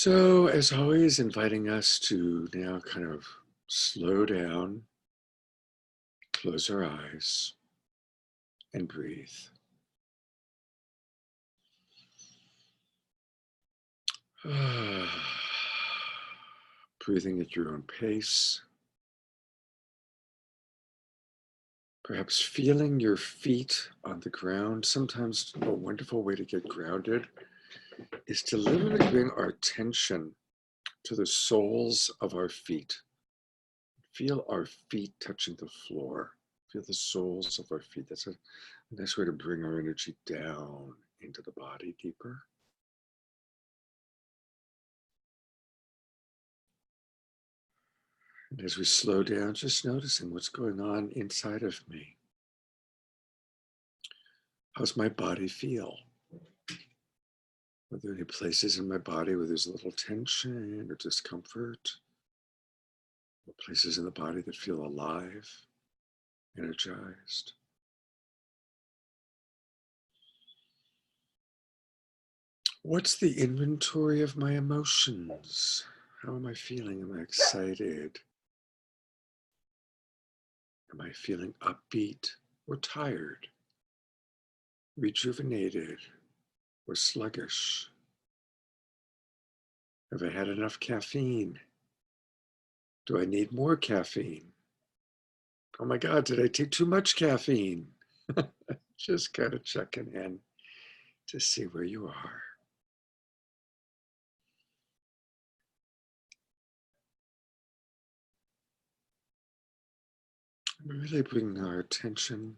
So, as always, inviting us to now kind of slow down, close our eyes, and breathe. Breathing at your own pace. Perhaps feeling your feet on the ground. Sometimes a wonderful way to get grounded is to literally bring our attention to the soles of our feet. Feel our feet touching the floor. Feel the soles of our feet. That's a nice way to bring our energy down into the body deeper. And as we slow down, just noticing what's going on inside of me. How's my body feel? Are there any places in my body where there's a little tension or discomfort? Or places in the body that feel alive, energized? What's the inventory of my emotions? How am I feeling? Am I excited? Am I feeling upbeat or tired? Rejuvenated or sluggish? Have I had enough caffeine? Do I need more caffeine? Oh my God, did I take too much caffeine? Just kind of checking in to see where you are. And really bring our attention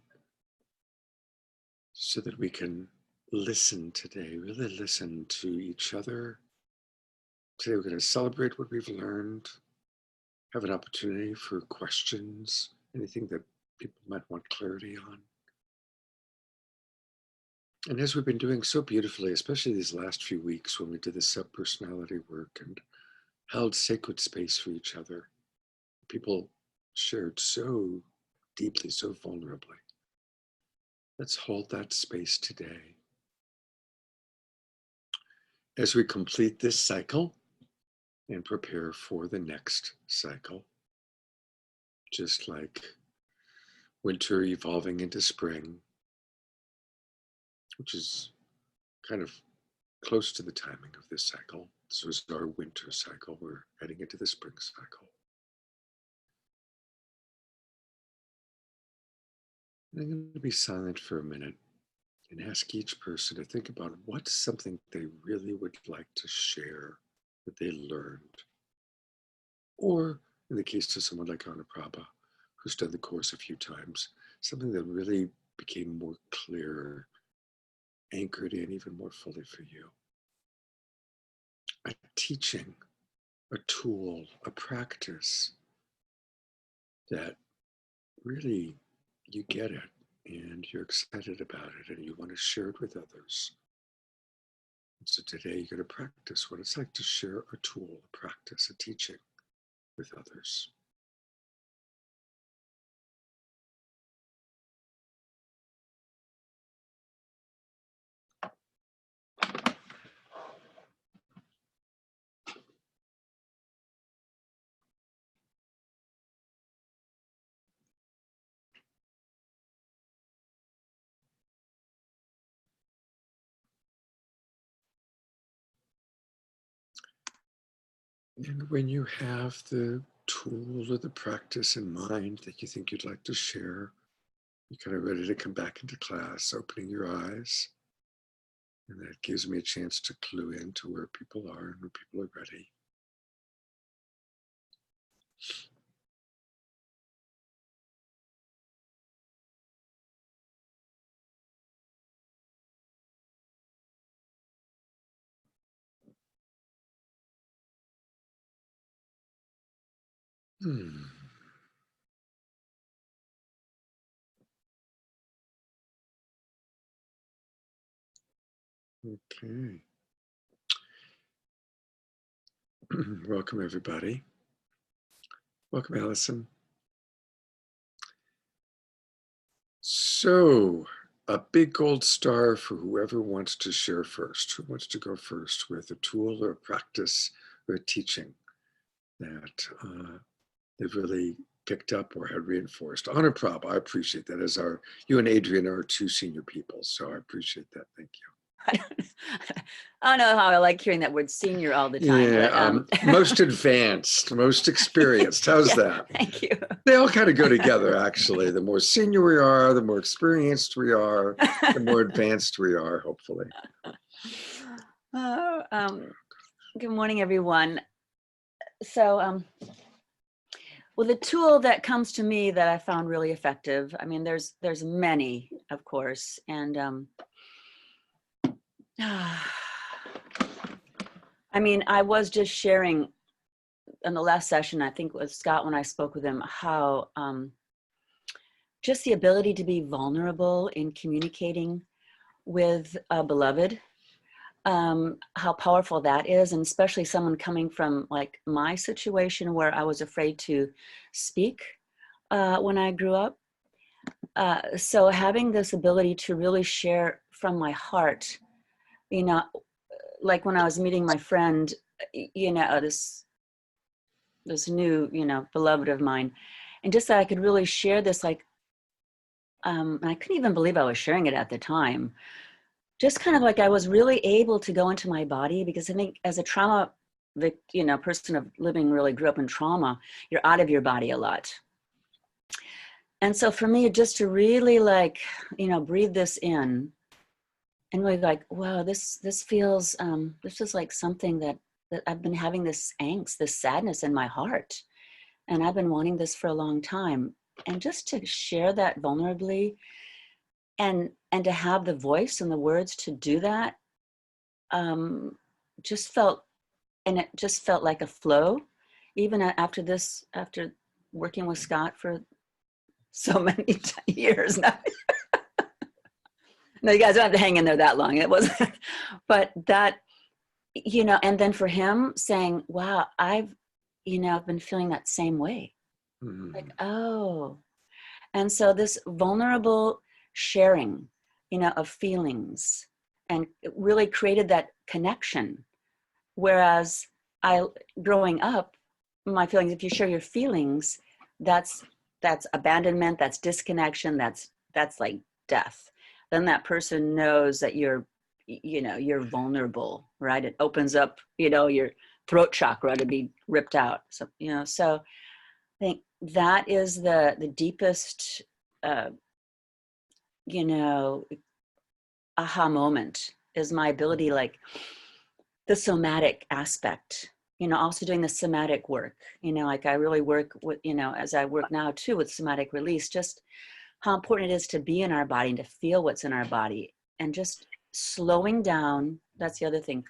so that we can listen today, really listen to each other. Today we're going to celebrate what we've learned, have an opportunity for questions, anything that people might want clarity on. And as we've been doing so beautifully, especially these last few weeks when we did the sub-personality work and held sacred space for each other, people shared so deeply, so vulnerably. Let's hold that space today. As we complete this cycle and prepare for the next cycle, just like winter evolving into spring, which is kind of close to the timing of this cycle. This was our winter cycle. We're heading into the spring cycle. And I'm going to be silent for a minute and ask each person to think about what's something they really would like to share that they learned. Or in the case of someone like Anaprabha, who's done the course a few times, something that really became more clear, anchored in even more fully for you. A teaching, a tool, a practice that really you get it and you're excited about it and you want to share it with others. And so today you're going to practice what it's like to share a tool, a practice, a teaching with others. And when you have the tool or the practice in mind that you think you'd like to share, you're kind of ready to come back into class, opening your eyes. And that gives me a chance to clue into where people are and where people are ready. Okay. Welcome, everybody. Welcome, Allison. So, a big gold star for whoever wants to share first. Who wants to go first with a tool or a practice or a teaching that they've really picked up or had reinforced? Honor Prab, I appreciate that. As you and Adrian are two senior people, so I appreciate that. Thank you. I don't know how I like hearing that word senior all the time. Yeah, but, most advanced, most experienced. How's that? Thank you. They all kind of go together, actually. The more senior we are, the more experienced we are, the more advanced we are, hopefully. Good morning, everyone. So, well, the tool that comes to me that I found really effective, I mean, there's many, of course, and I mean, I was just sharing in the last session, I think it was Scott when I spoke with him, how just the ability to be vulnerable in communicating with a beloved, how powerful that is, and especially someone coming from like my situation where I was afraid to speak when I grew up. So having this ability to really share from my heart, you know, like when I was meeting my friend, you know, this new, you know, beloved of mine, and just that I could really share this, like, and I couldn't even believe I was sharing it at the time. Just kind of like I was really able to go into my body, because I think as a trauma, you know, person of living, really grew up in trauma, you're out of your body a lot. And so for me, just to really like, you know, breathe this in and really like, wow, this feels, this is like something that I've been having this angst, this sadness in my heart. And I've been wanting this for a long time. And just to share that vulnerably and to have the voice and the words to do that, just felt, and it just felt like a flow. Even after working with Scott for so many years now. No, you guys don't have to hang in there that long. It wasn't, but that, you know, and then for him saying, wow, I've been feeling that same way. Mm-hmm. Like, oh. And so this vulnerable sharing, you know, of feelings, and it really created that connection. Whereas growing up, my feelings, if you share your feelings, that's abandonment, that's disconnection, that's like death. Then that person knows that you're vulnerable, right? It opens up, you know, your throat chakra to be ripped out. So, you know, so I think that is the deepest, you know, aha moment, is my ability, like the somatic aspect, you know, also doing the somatic work, you know, like I really work with, you know, as I work now too with somatic release, just how important it is to be in our body and to feel what's in our body, and just slowing down. That's the other thing,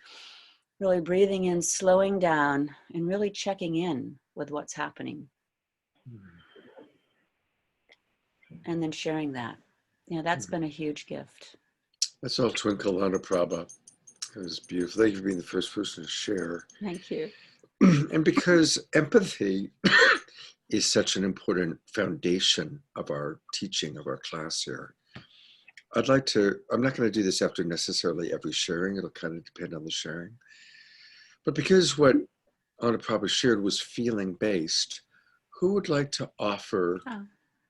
really breathing in, slowing down, and really checking in with what's happening. And then sharing that. You know, that's been a huge gift. That's all Twinkle Honor Prabha. It was beautiful. Thank you for being the first person to share. Thank you. And because empathy is such an important foundation of our teaching, of our class here, I'm not going to do this after necessarily every sharing. It'll kind of depend on the sharing. But because what Honor Prabha shared was feeling based, who would like to offer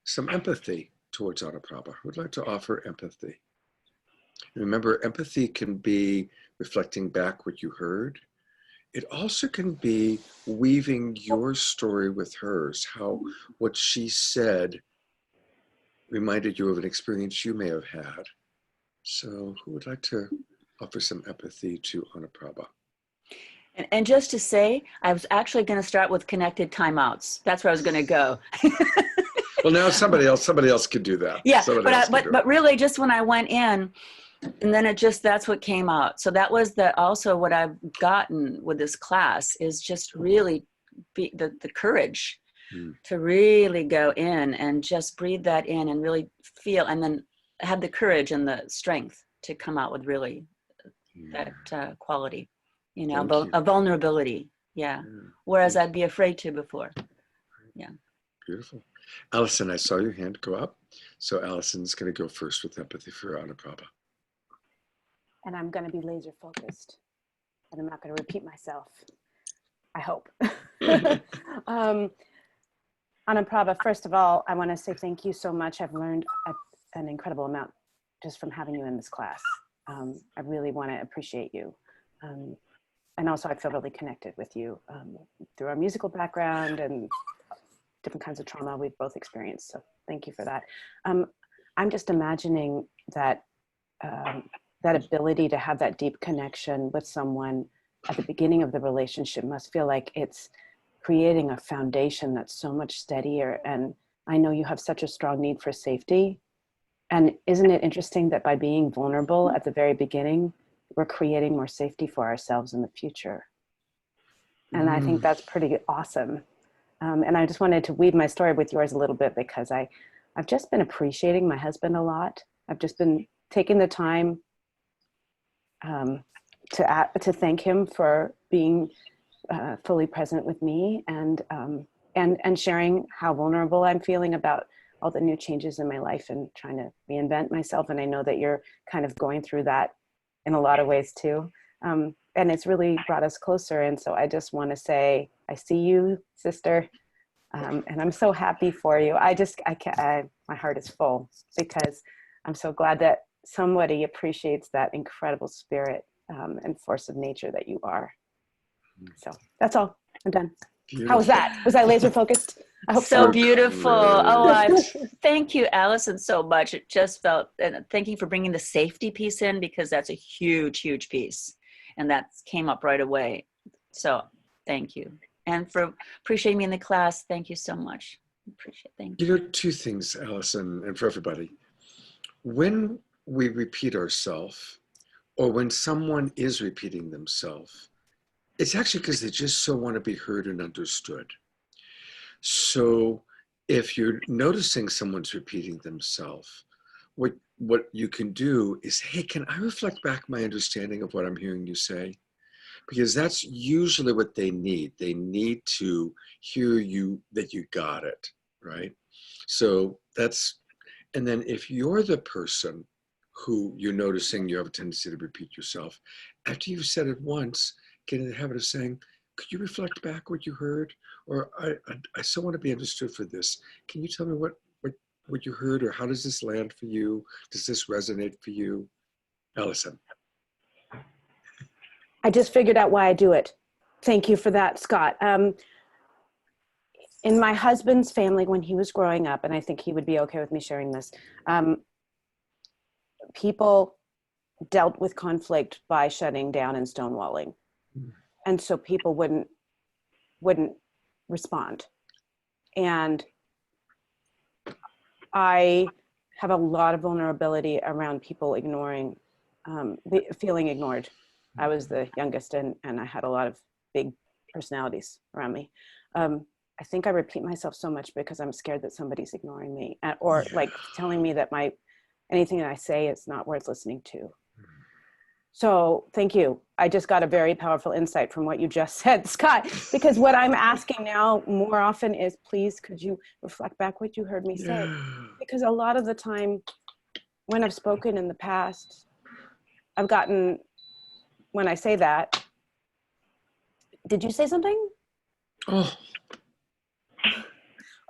some empathy towards Honor Prabha? Who would like to offer empathy? Remember, empathy can be reflecting back what you heard. It also can be weaving your story with hers, how what she said reminded you of an experience you may have had. So who would like to offer some empathy to Honor Prabha? And just to say, I was actually going to start with connected timeouts. That's where I was going to go. Well, now somebody else could do that. Yeah, but really, just when I went in, and then that's what came out. So that was also what I've gotten with this class, is just really the courage to really go in and just breathe that in and really feel, and then have the courage and the strength to come out with really that quality, you know, a vulnerability. Yeah. Whereas I'd be afraid to before. Yeah. Beautiful. Allison, I saw your hand go up. So Allison's going to go first with empathy for Anaprabha. And I'm going to be laser focused. And I'm not going to repeat myself. I hope. Anaprabha, first of all, I want to say thank you so much. I've learned an incredible amount just from having you in this class. I really want to appreciate you. And also I feel really connected with you through our musical background and different kinds of trauma we've both experienced. So thank you for that. I'm just imagining that that ability to have that deep connection with someone at the beginning of the relationship must feel like it's creating a foundation that's so much steadier. And I know you have such a strong need for safety. And isn't it interesting that by being vulnerable at the very beginning, we're creating more safety for ourselves in the future? And I think that's pretty awesome. And I just wanted to weave my story with yours a little bit because I've just been appreciating my husband a lot. I've just been taking the time to thank him for being fully present with me and sharing how vulnerable I'm feeling about all the new changes in my life and trying to reinvent myself. And I know that you're kind of going through that in a lot of ways too. And it's really brought us closer. And so I just want to say, I see you, sister. And I'm so happy for you. My heart is full because I'm so glad that somebody appreciates that incredible spirit and force of nature that you are. So that's all. I'm done. Beautiful. How was that? Was I laser focused? I hope So so. beautiful. Great. Oh, thank you, Allison, so much. It just felt, and thank you for bringing the safety piece in because that's a huge, huge piece. And that came up right away. So thank you. And for appreciating me in the class, thank you so much. Thank you. You know, two things, Allison, and for everybody. When we repeat ourselves, or when someone is repeating themselves, it's actually because they just so want to be heard and understood. So if you're noticing someone's repeating themselves, what you can do is, hey, can I reflect back my understanding of what I'm hearing you say? Because that's usually what they need. They need to hear you, that you got it, right? So that's, and then if you're the person who you're noticing you have a tendency to repeat yourself, after you've said it once, get in the habit of saying, could you reflect back what you heard? Or I so want to be understood for this. Can you tell me what you heard, or how does this land for you? Does this resonate for you? Allison. I just figured out why I do it. Thank you for that, Scott. In my husband's family, when he was growing up, and I think he would be okay with me sharing this, people dealt with conflict by shutting down and stonewalling. And so people wouldn't respond. And I have a lot of vulnerability around people ignoring, feeling ignored. I was the youngest and I had a lot of big personalities around me. I think I repeat myself so much because I'm scared that somebody's ignoring me or like telling me that anything that I say is not worth listening to. So thank you. I just got a very powerful insight from what you just said, Scott, because what I'm asking now more often is, please, could you reflect back what you heard me say? Yeah. Because a lot of the time when I've spoken in the past, I've gotten, when I say that, did you say something? Oh.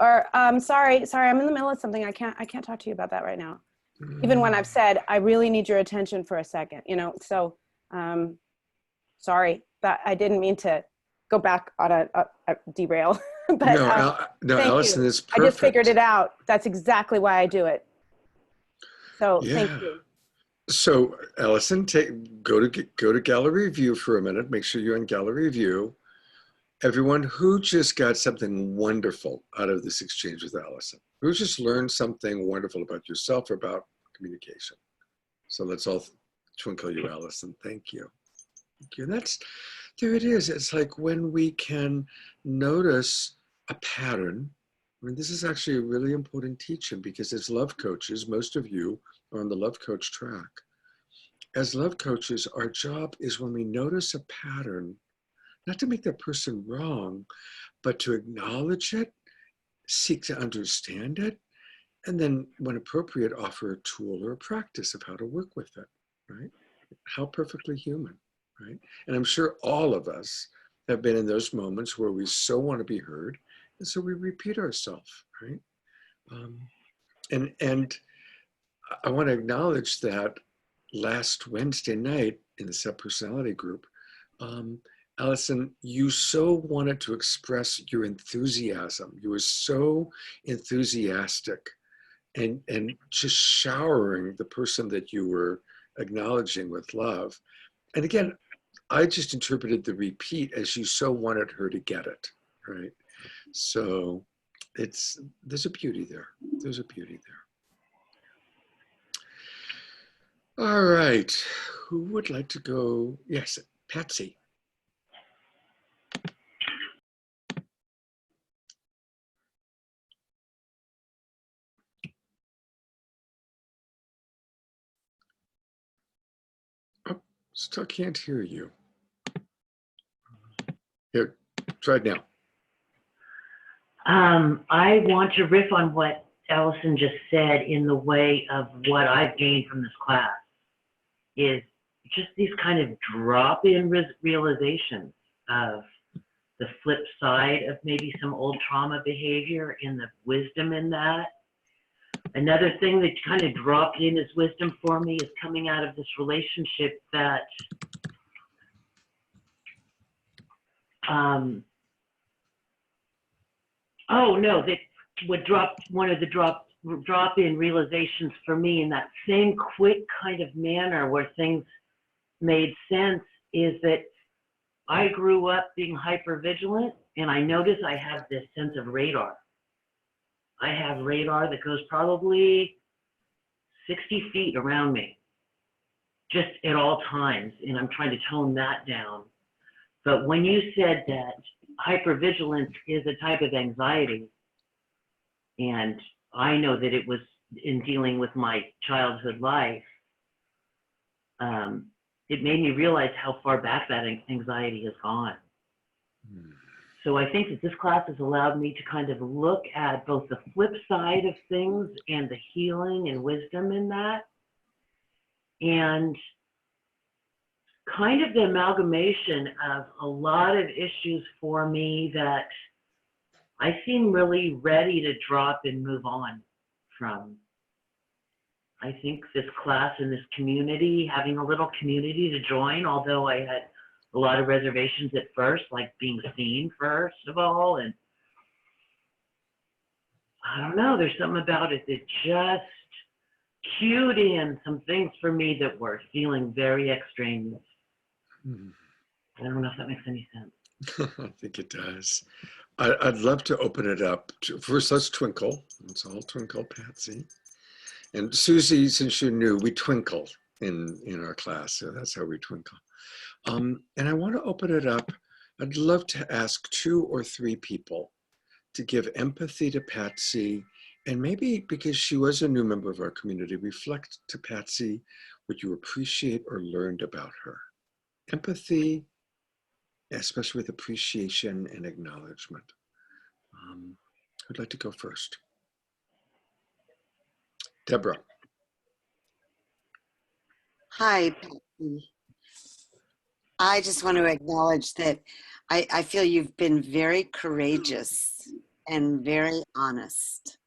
Or sorry, I'm in the middle of something. I can't talk to you about that right now. Even when I've said, I really need your attention for a second, so sorry, that I didn't mean to go back on a derail, but no, Allison, you. it's perfect. I just figured it out. That's exactly why I do it. So Yeah. thank you. So Allison, go to gallery view for a minute. Make sure you're in gallery view. Everyone who just got something wonderful out of this exchange with Allison, who just learned something wonderful about yourself or about communication. So let's all twinkle you, Allison. Thank you. Thank you. And there it is. It's like when we can notice a pattern. I mean, this is actually a really important teaching because as love coaches, most of you are on the love coach track. As love coaches, our job is when we notice a pattern, not to make that person wrong, but to acknowledge it, seek to understand it, And then when appropriate, offer a tool or a practice of how to work with it, right? How perfectly human, right? And I'm sure all of us have been in those moments where we so want to be heard, and so we repeat ourselves, right? Um, and I want to acknowledge that last Wednesday night in the subpersonality group, um, Allison, you so wanted to express your enthusiasm. You were so enthusiastic and just showering the person that you were acknowledging with love. And again, I just interpreted the repeat as you so wanted her to get it, right? So there's a beauty there. There's a beauty there. All right, who would like to go? Yes, Patsy. Oh, still can't hear you. Here, try it now. I want to riff on what Allison just said in the way of what I've gained from this class is just these kind of drop-in realizations of the flip side of maybe some old trauma behavior and the wisdom in that. Another thing that kind of dropped in as wisdom for me is coming out of this relationship that that would drop one of the drop-in realizations for me in that same quick kind of manner where things made sense is that I grew up being hyper vigilant, and I notice I have this sense of radar. I have radar that goes probably 60 feet around me, just at all times, and I'm trying to tone that down. But when you said that hypervigilance is a type of anxiety, and I know that it was in dealing with my childhood life, it made me realize how far back that anxiety has gone. So I think that this class has allowed me to kind of look at both the flip side of things and the healing and wisdom in that, and kind of the amalgamation of a lot of issues for me that I seem really ready to drop and move on from. I think this class and this community, having a little community to join, although I had a lot of reservations at first, like being seen first of all, and I don't know, there's something about it that just cued in some things for me that were feeling very extraneous. I don't know if that makes any sense. I think it does. I'd love to open it up. First, let's twinkle. Let's all twinkle, Patsy. And Susie, since you're new, we twinkle in our class, so that's how we twinkle. And I want to open it up. I'd love to ask 2 or 3 people to give empathy to Patsy, and maybe because she was a new member of our community, reflect to Patsy what you appreciate or learned about her. Empathy, especially with appreciation and acknowledgement. Who'd like to go first? Deborah. Hi, Patsy. I just want to acknowledge that I feel you've been very courageous and very honest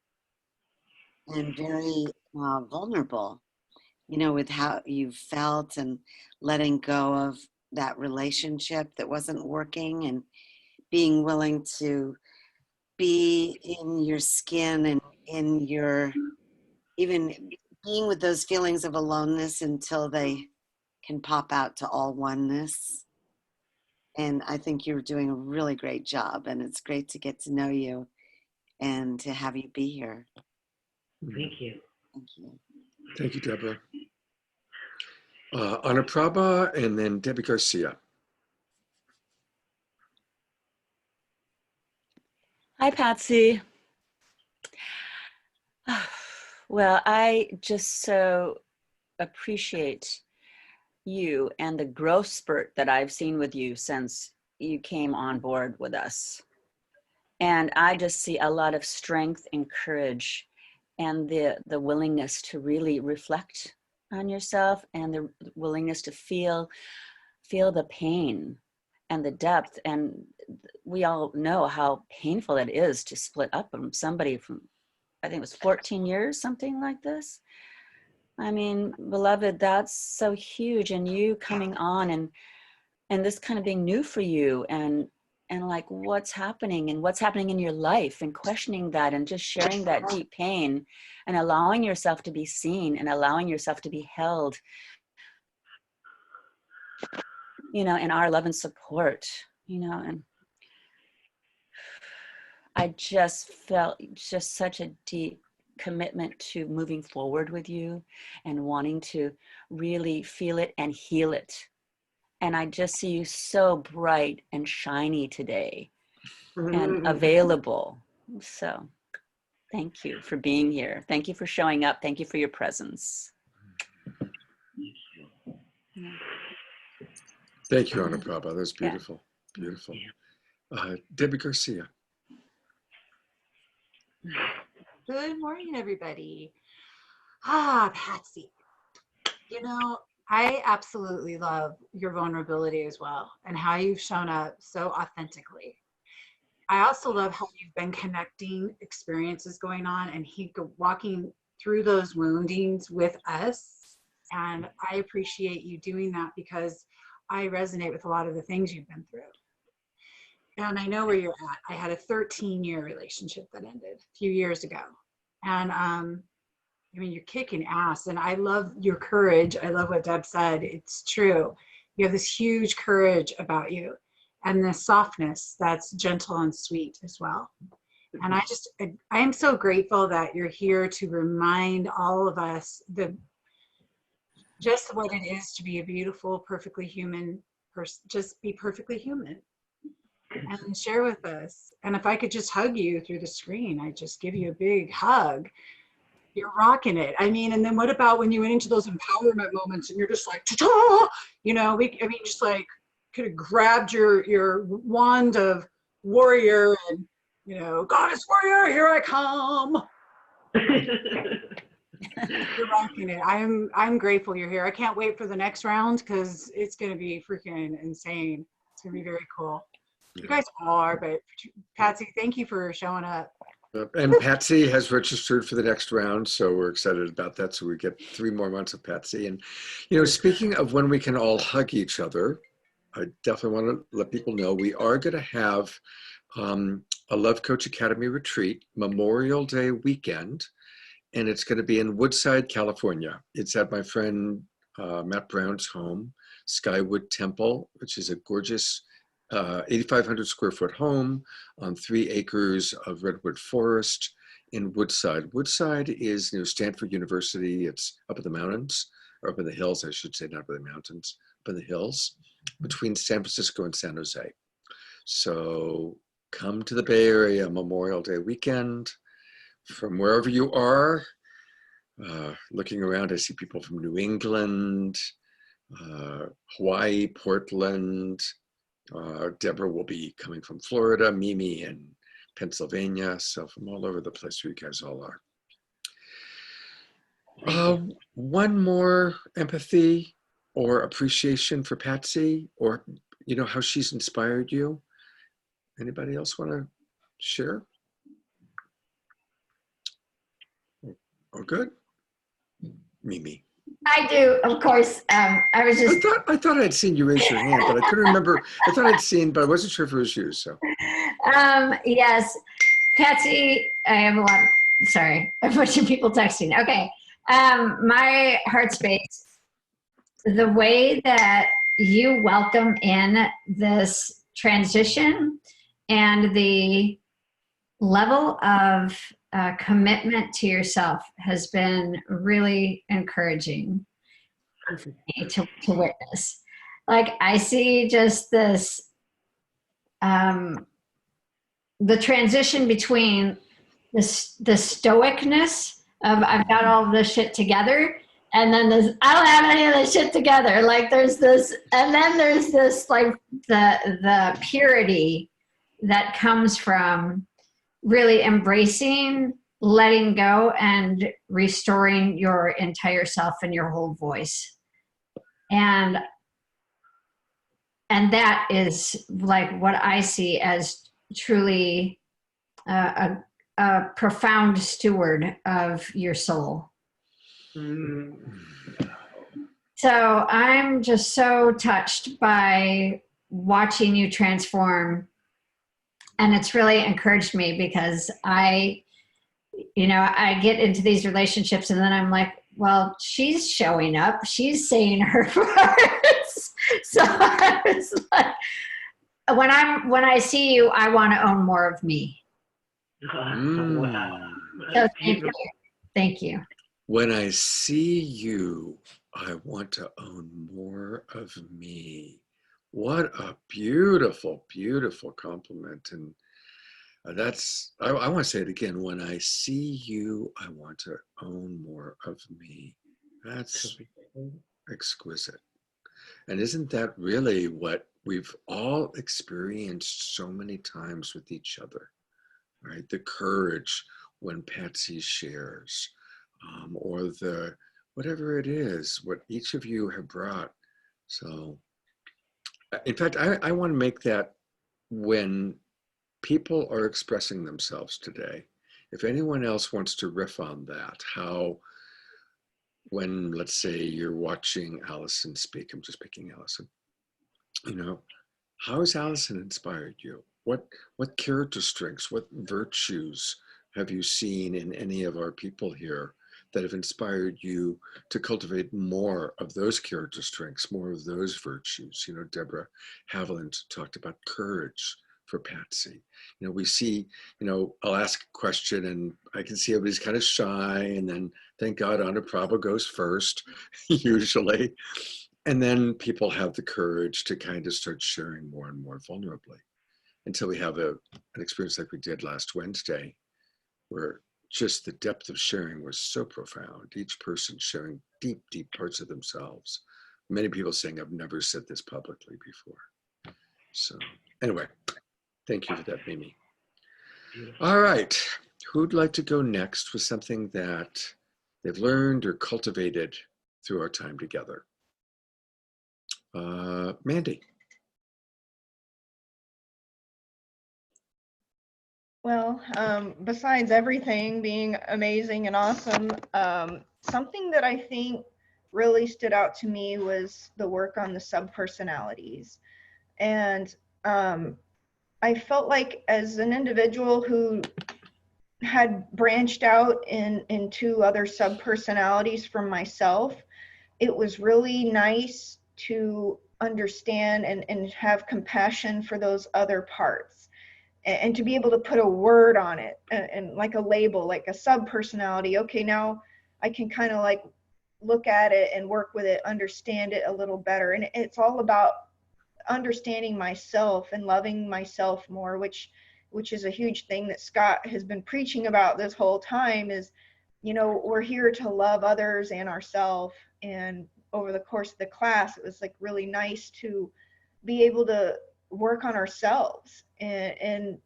and very vulnerable, you know, with how you felt and letting go of that relationship that wasn't working and being willing to be in your skin and in your, even being with those feelings of aloneness until they can pop out to all oneness. And I think you're doing a really great job, and it's great to get to know you and to have you be here. Thank you. Thank you. Thank you, Deborah. Anaprabha, and then Debbie Garcia. Hi, Patsy. Well, I just so appreciate you and the growth spurt that I've seen with you since you came on board with us. And I just see a lot of strength and courage and the willingness to really reflect on yourself, and the willingness to feel the pain and the depth. And we all know how painful it is to split up from somebody from, I think it was 14 years, something like this. I mean, beloved, that's so huge. And you coming on and this kind of being new for you, and like what's happening in your life, and questioning that, and just sharing that deep pain, and allowing yourself to be seen, and allowing yourself to be held, in our love and support, and I just felt just such a deep commitment to moving forward with you, and wanting to really feel it and heal it. And I just see you so bright and shiny today, and available. So thank you for being here. Thank you for showing up. Thank you for your presence. Yeah. Thank you, Anna-Prabha. That was beautiful. Yeah. Beautiful. Debbie Garcia. Good morning, everybody. Patsy, I absolutely love your vulnerability as well, and how you've shown up so authentically. I also love how you've been connecting experiences going on, and walking through those woundings with us. And I appreciate you doing that, because I resonate with a lot of the things you've been through. And I know where you're at. I had a 13-year relationship that ended a few years ago. And you're kicking ass, and I love your courage. I love what Deb said. It's true. You have this huge courage about you, and the softness that's gentle and sweet as well. And I am so grateful that you're here to remind all of us just what it is to be a beautiful, perfectly human person. Just be perfectly human and share with us. And if I could just hug you through the screen, I'd just give you a big hug. You're rocking it. And then what about when you went into those empowerment moments and you're just like, ta-ta! Just like could have grabbed your wand of warrior and, goddess warrior, here I come. You're rocking it. I'm grateful you're here. I can't wait for the next round, because it's going to be freaking insane. It's going to be very cool. You guys are, but Patsy, thank you for showing up. And Patsy has registered for the next round, so we're excited about that. So we get 3 more months of Patsy. And, speaking of when we can all hug each other, I definitely want to let people know we are going to have a Love Coach Academy retreat Memorial Day weekend, and it's going to be in Woodside, California. It's at my friend Matt Brown's home, Skywood Temple, which is a gorgeous 8,500 square foot home on 3 acres of redwood forest in Woodside. Woodside is near Stanford University. It's up in the mountains, or up in the hills, I should say, not up in the mountains, up in the hills between San Francisco and San Jose. So come to the Bay Area Memorial Day weekend from wherever you are. Looking around, I see people from New England, Hawaii, Portland. Deborah will be coming from Florida, Mimi in Pennsylvania, so from all over the place where you guys all are. One more empathy or appreciation for Patsy, or how she's inspired you. Anybody else want to share? Oh, good. Mimi. I do, of course. I was just. I thought I'd seen you raise your hand, but I couldn't remember. I thought I'd seen, but I wasn't sure if it was you. So. Yes, Patsy. I have a lot. Sorry, a bunch of people texting. Okay, my heart space. The way that you welcome in this transition and the level of commitment to yourself has been really encouraging for me to witness. Like, I see just this, the transition between the stoicness of I've got all this shit together, and then this, I don't have any of this shit together. Like, there's this, and then there's this, like, the purity that comes from really embracing letting go and restoring your entire self and your whole voice. And that is like what I see as truly a profound steward of your soul. So I'm just so touched by watching you transform. And it's really encouraged me because I get into these relationships and then I'm like, well, she's showing up. She's saying her parts. So I was like, when I see you, I want to own more of me. Wow. So thank you. When I see you, I want to own more of me. What a beautiful, beautiful compliment. And I want to say it again. When I see you, I want to own more of me. That's exquisite. And isn't that really what we've all experienced so many times with each other, right? The courage when Patsy shares, or the, whatever it is, what each of you have brought. So, in fact, I want to make that when people are expressing themselves today, if anyone else wants to riff on that, how when, let's say, you're watching Allison speak, I'm just picking Allison, how has Allison inspired you? What character strengths, what virtues have you seen in any of our people here that have inspired you to cultivate more of those character strengths, more of those virtues? Deborah Haviland talked about courage for Patsy. We see, I'll ask a question and I can see everybody's kind of shy, and then thank God Anna Prabha goes first, usually. And then people have the courage to kind of start sharing more and more vulnerably until we have an experience like we did last Wednesday, where just the depth of sharing was so profound. Each person sharing deep, deep parts of themselves. Many people saying, I've never said this publicly before. So anyway, thank you for that, Mimi. All right, who'd like to go next with something that they've learned or cultivated through our time together? Mandy. Well, besides everything being amazing and awesome, something that I think really stood out to me was the work on the subpersonalities. And I felt like as an individual who had branched out into other subpersonalities from myself, it was really nice to understand and have compassion for those other parts. And to be able to put a word on it and like a label, like a sub-personality. Okay, now I can kind of like look at it and work with it, understand it a little better. And it's all about understanding myself and loving myself more, which is a huge thing that Scott has been preaching about this whole time is, we're here to love others and ourselves. And over the course of the class, it was like really nice to be able to work on ourselves and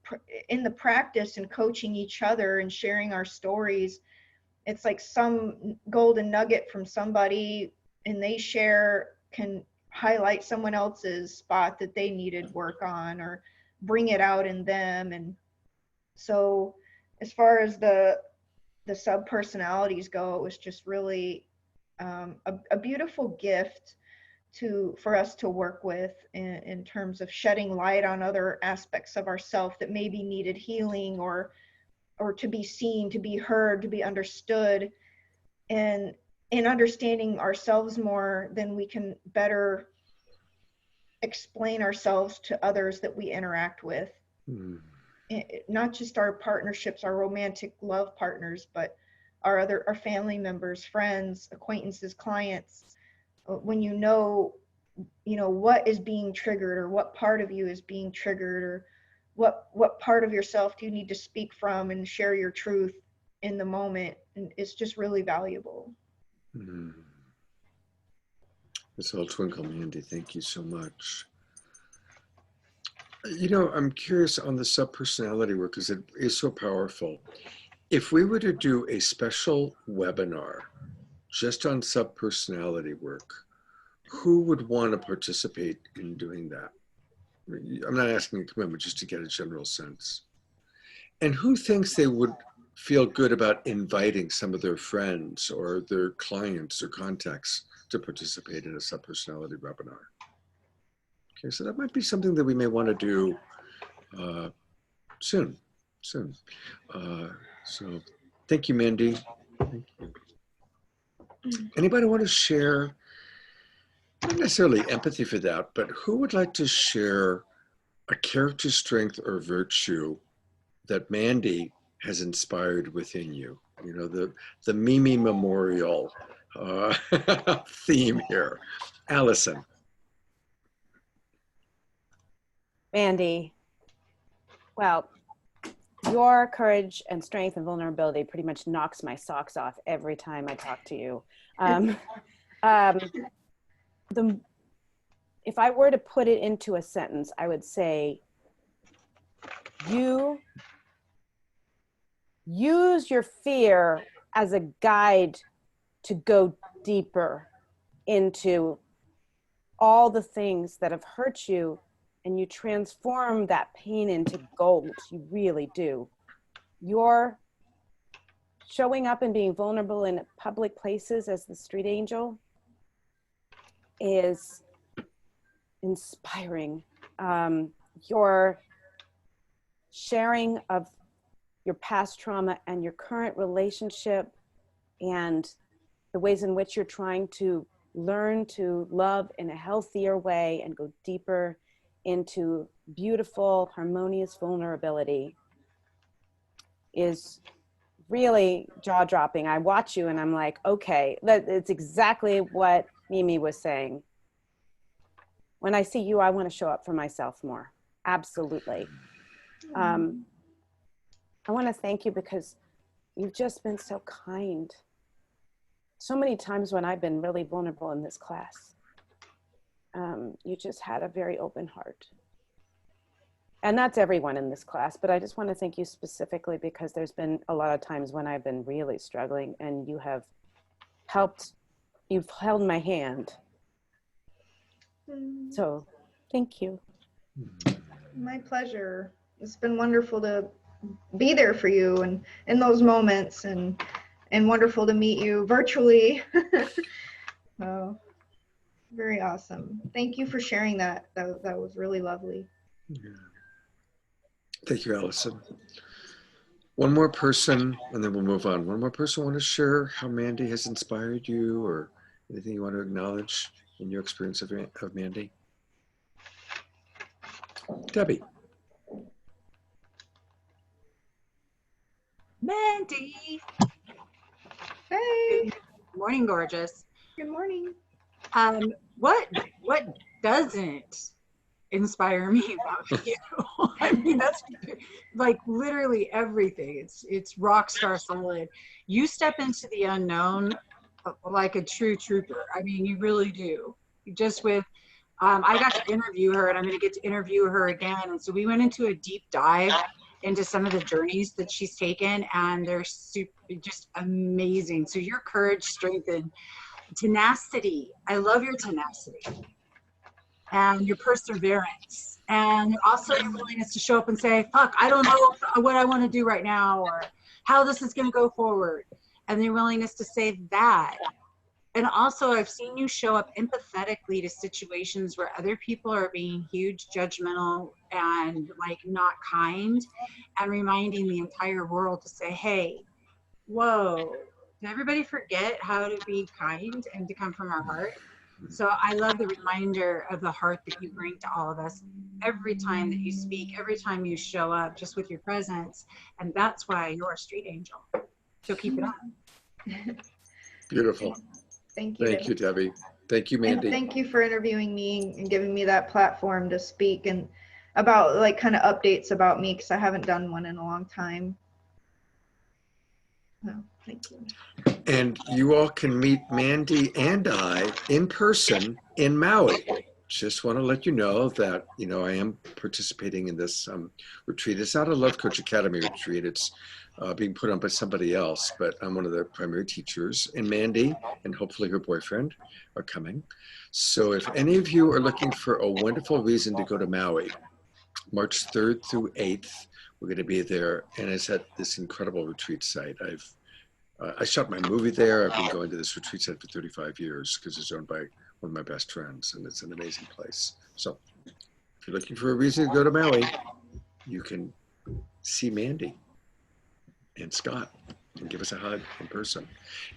in the practice and coaching each other and sharing our stories. It's like some golden nugget from somebody and they share can highlight someone else's spot that they needed work on or bring it out in them. And so as far as the sub-personalities go, it was just really a beautiful gift for us to work with in terms of shedding light on other aspects of ourself that maybe needed healing or to be seen, to be heard, to be understood. And in understanding ourselves more, then we can better explain ourselves to others that we interact with. Not just our partnerships, our romantic love partners, but our family members, friends, acquaintances, clients. When you know what is being triggered or what part of you is being triggered or what part of yourself do you need to speak from and share your truth in the moment, and it's just really valuable. It's all twinkle, Mandy. Thank you so much. I'm curious on the subpersonality work because it is so powerful. If we were to do a special webinar just on subpersonality work, who would want to participate in doing that? I'm not asking a commitment, just to get a general sense. And who thinks they would feel good about inviting some of their friends or their clients or contacts to participate in a subpersonality webinar? Okay, so that might be something that we may want to do soon. So thank you, Mandy. Thank you. Anybody want to share, not necessarily empathy for that, but who would like to share a character strength or virtue that Mandy has inspired within you? You know, the Mimi Memorial theme here. Allison. Mandy, well, your courage and strength and vulnerability pretty much knocks my socks off every time I talk to you. If I were to put it into a sentence, I would say, you use your fear as a guide to go deeper into all the things that have hurt you, and you transform that pain into gold. You really do. You're showing up and being vulnerable in public places as the street angel is inspiring. Your sharing of your past trauma and your current relationship and the ways in which you're trying to learn to love in a healthier way and go deeper into beautiful, harmonious vulnerability is really jaw-dropping. I watch you and I'm like, okay, it's exactly what Mimi was saying. When I see you, I want to show up for myself more. Absolutely. I want to thank you because you've just been so kind. So many times when I've been really vulnerable in this class, you just had a very open heart. And that's everyone in this class, but I just want to thank you specifically because there's been a lot of times when I've been really struggling and you have helped, you've held my hand. So thank you. My pleasure. It's been wonderful to be there for you and in those moments, and wonderful to meet you virtually. Oh, very awesome. Thank you for sharing that. That was really lovely. Yeah. Thank you, Allison. One more person, and then we'll move on. One more person want to share how Mandy has inspired you, or anything you want to acknowledge in your experience of Mandy? Debbie. Mandy. Hey. Good morning, gorgeous. Good morning. What doesn't inspire me about you? I mean, that's like literally everything. It's rock star solid. You step into the unknown like a true trooper. I mean, you really do. Just with, I got to interview her, and I'm going to get to interview her again. And so we went into a deep dive into some of the journeys that she's taken, and they're just amazing. So your courage, strength, and tenacity. I love your tenacity and your perseverance, and also your willingness to show up and say, fuck, I don't know what I want to do right now or how this is going to go forward. And your willingness to say that. And also I've seen you show up empathetically to situations where other people are being huge, judgmental, and like not kind, and reminding the entire world to say, hey, whoa, did everybody forget how to be kind and to come from our heart? So I love the reminder of the heart that you bring to all of us every time that you speak, every time you show up, just with your presence. And that's why you're a street angel. So keep it up. Beautiful. Thank you. Thank you, Debbie. Thank you, Mandy. And thank you for interviewing me and giving me that platform to speak and about like kind of updates about me, because I haven't done one in a long time. No, thank you. And you all can meet Mandy and I in person in Maui just want to let you know that, I am participating in this retreat. It's not a Love Coach Academy retreat. It's being put on by somebody else, but I'm one of the primary teachers. And Mandy and hopefully her boyfriend are coming. So if any of you are looking for a wonderful reason to go to Maui, March 3rd through 8th, we're going to be there. And it's at this incredible retreat site. I shot my movie there. I've been going to this retreat site for 35 years because it's owned by one of my best friends, and it's an amazing place. So if you're looking for a reason to go to Maui, you can see Mandy and Scott and give us a hug in person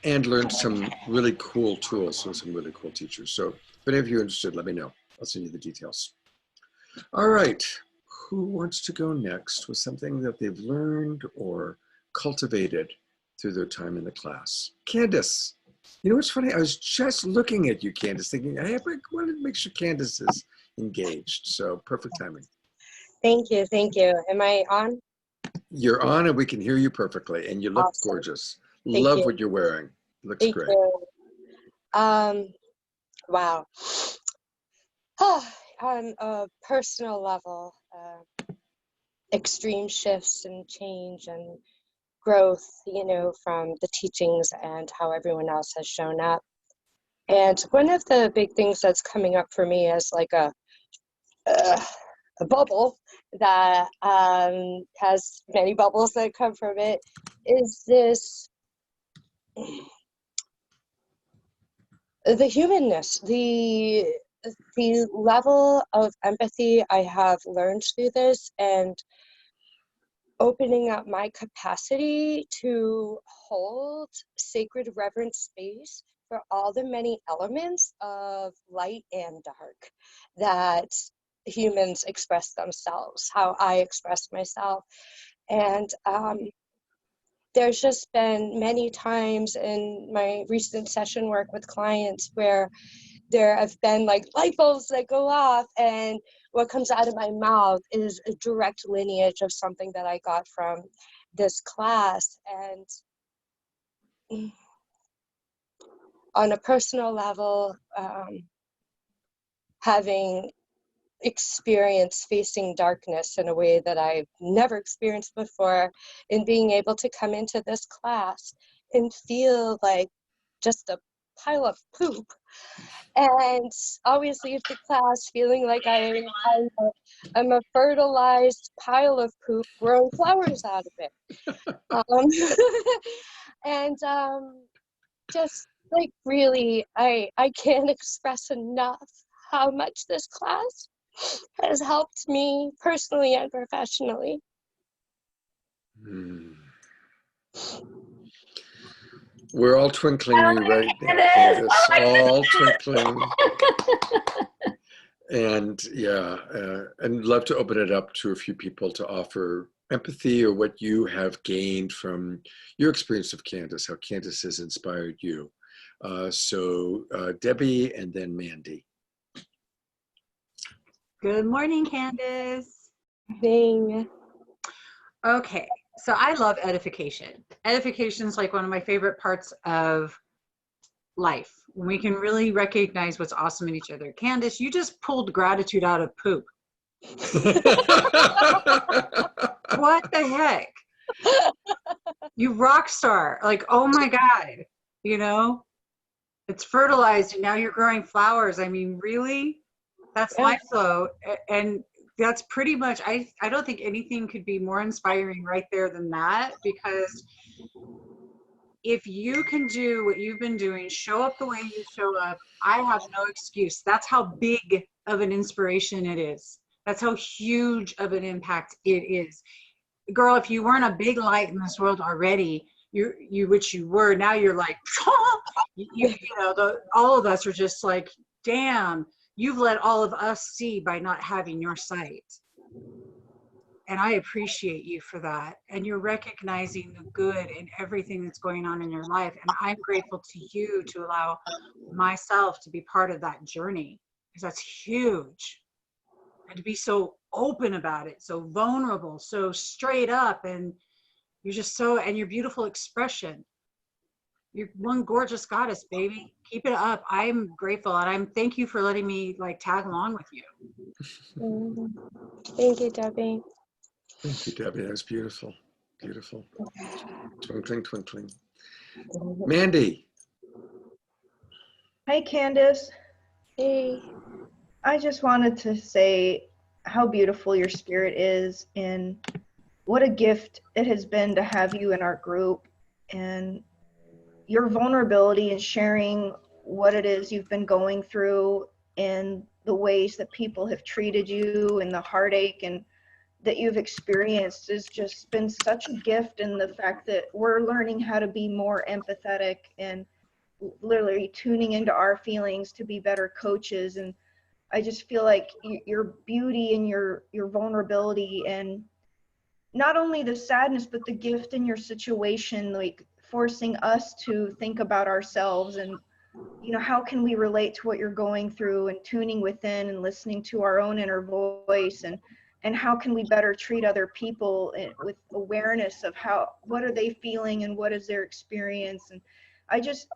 and learn some really cool tools from some really cool teachers. So if any of you are interested, let me know. I'll send you the details. All right. Who wants to go next with something that they've learned or cultivated through their time in the class? Candace. You know what's funny? I was just looking at you, Candace, thinking, I wanted to make sure Candace is engaged. So perfect timing. Thank you. Thank you. Am I on? You're on and we can hear you perfectly. And you look Awesome. gorgeous. Thank Love you. what you're wearing. Looks Thank great. you. Wow. On a personal level, extreme shifts and change and growth, from the teachings and how everyone else has shown up. And one of the big things that's coming up for me as like a bubble that has many bubbles that come from it is this, the humanness, the level of empathy I have learned through this, and opening up my capacity to hold sacred reverent space for all the many elements of light and dark that humans express themselves, how I express myself. And there's just been many times in my recent session work with clients where there have been like light bulbs that go off, and what comes out of my mouth is a direct lineage of something that I got from this class. And on a personal level, having experience facing darkness in a way that I've never experienced before, and being able to come into this class and feel like just a pile of poop, and always leave the class feeling like I'm a fertilized pile of poop growing flowers out of it. And just like really, I can't express enough how much this class has helped me personally and professionally. We're all twinkling you right now, Candace. All twinkling. And yeah, and love to open it up to a few people to offer empathy or what you have gained from your experience of Candace, how Candace has inspired you. So Debbie and then Mandy. Good morning, Candace. Thing. Okay, so I love edification. Edification is like one of my favorite parts of life, when we can really recognize what's awesome in each other. Candace, you just pulled gratitude out of poop. What the heck? You rock star. Like, oh my God, it's fertilized and now you're growing flowers. I mean, really? That's life flow. And that's pretty much, I don't think anything could be more inspiring right there than that, because if you can do what you've been doing, show up the way you show up, I have no excuse. That's how big of an inspiration it is. That's how huge of an impact it is. Girl, if you weren't a big light in this world already, which you were, now you're like, all of us are just like, damn, you've let all of us see by not having your sight. And I appreciate you for that. And you're recognizing the good in everything that's going on in your life. And I'm grateful to you to allow myself to be part of that journey, because that's huge. And to be so open about it, so vulnerable, so straight up, and you're just and your beautiful expression. You're one gorgeous goddess, baby. Keep it up. I'm grateful, and I'm thank you for letting me like tag along with you. Mhm. Thank you, Debbie. Thank you, Debbie. That was beautiful. Beautiful. Twinkling, twinkling. Mandy. Hi, Candace. Hey. I just wanted to say how beautiful your spirit is and what a gift it has been to have you in our group, and your vulnerability and sharing what it is you've been going through and the ways that people have treated you and the heartache and that you've experienced has just been such a gift. And the fact that we're learning how to be more empathetic and literally tuning into our feelings to be better coaches. And I just feel like your beauty and your vulnerability, and not only the sadness but the gift in your situation, like forcing us to think about ourselves and, you know, how can we relate to what you're going through, and tuning within and listening to our own inner voice, and how can we better treat other people with awareness of how, what are they feeling and what is their experience. And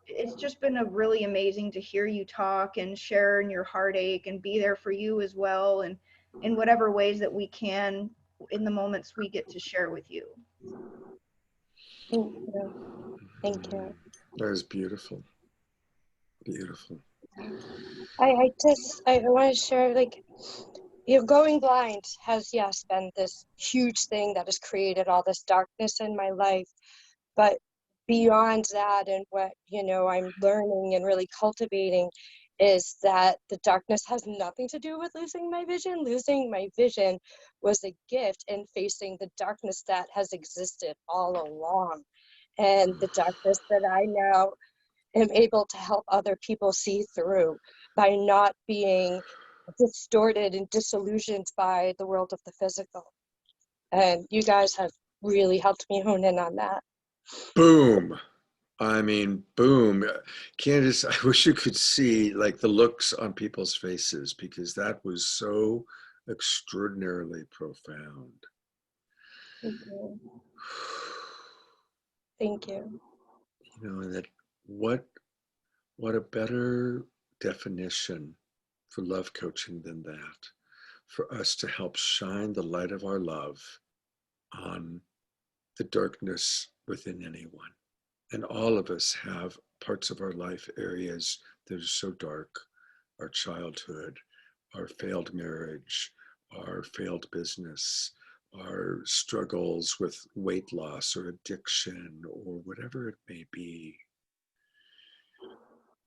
it's just been a really amazing to hear you talk and share in your heartache and be there for you as well, and in whatever ways that we can in the moments we get to share with you. Thank you. Thank you. That was beautiful. Beautiful. I want to share, like, going blind has, yes, been this huge thing that has created all this darkness in my life. But beyond that, and what, I'm learning and really cultivating, is that the darkness has nothing to do with losing my vision. Losing my vision was a gift in facing the darkness that has existed all along. And the darkness that I now am able to help other people see through by not being distorted and disillusioned by the world of the physical. And you guys have really helped me hone in on that. Boom. I mean, boom. Candace, I wish you could see like the looks on people's faces, because that was so extraordinarily profound. Thank you. Thank you. You know, and that what a better definition for love coaching than that, for us to help shine the light of our love on the darkness within anyone. And all of us have parts of our life, areas that are so dark: our childhood, our failed marriage, our failed business, our struggles with weight loss or addiction or whatever it may be.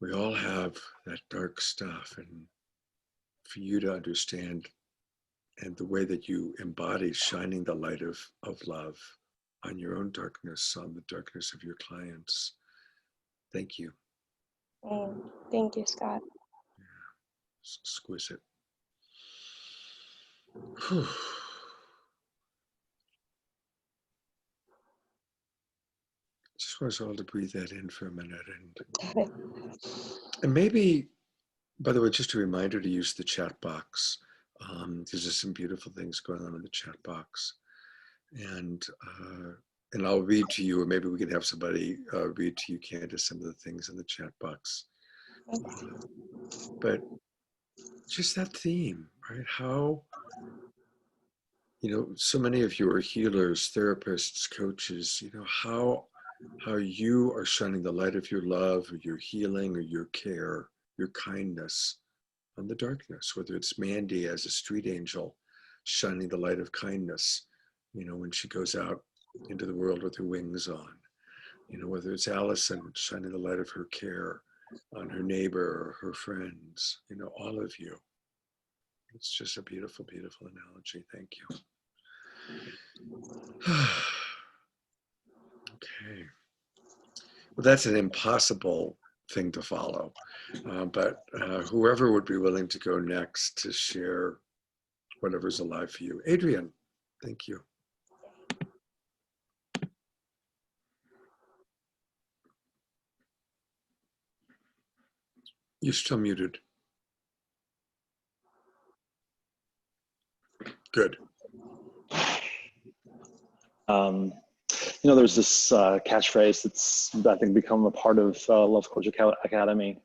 We all have that dark stuff, and for you to understand, and the way that you embody shining the light of love on your own darkness, on the darkness of your clients. Thank you. Thank you, Scott. Yeah, it's exquisite. Whew. Just want us all to breathe that in for a minute, and maybe, by the way, just a reminder to use the chat box. There's some beautiful things going on in the chat box, and I'll read to you, or maybe we can have somebody read to you, Candace, some of the things in the chat box. But just that theme, right? How, so many of you are healers, therapists, coaches. How you are shining the light of your love, or your healing, or your care, your kindness on the darkness. Whether it's Mandy as a street angel shining the light of kindness, when she goes out into the world with her wings on. Whether it's Allison shining the light of her care on her neighbor or her friends, all of you. It's just a beautiful, beautiful analogy. Thank you. Okay. Well, that's an impossible thing to follow, but whoever would be willing to go next to share whatever's alive for you. Adrian, thank you. You're still muted. Good. You know, there's this catchphrase that's, I think, become a part of Love Coach Academy,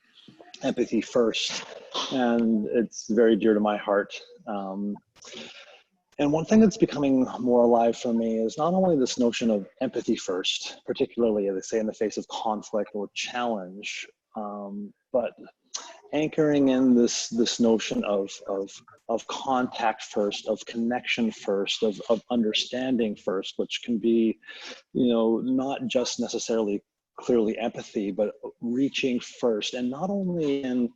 empathy first, and it's very dear to my heart. And one thing that's becoming more alive for me is not only this notion of empathy first, particularly, as they say, in the face of conflict or challenge, but anchoring in this notion of contact first, of connection first, of understanding first, which can be, you know, not just necessarily clearly empathy, but reaching first, and not only in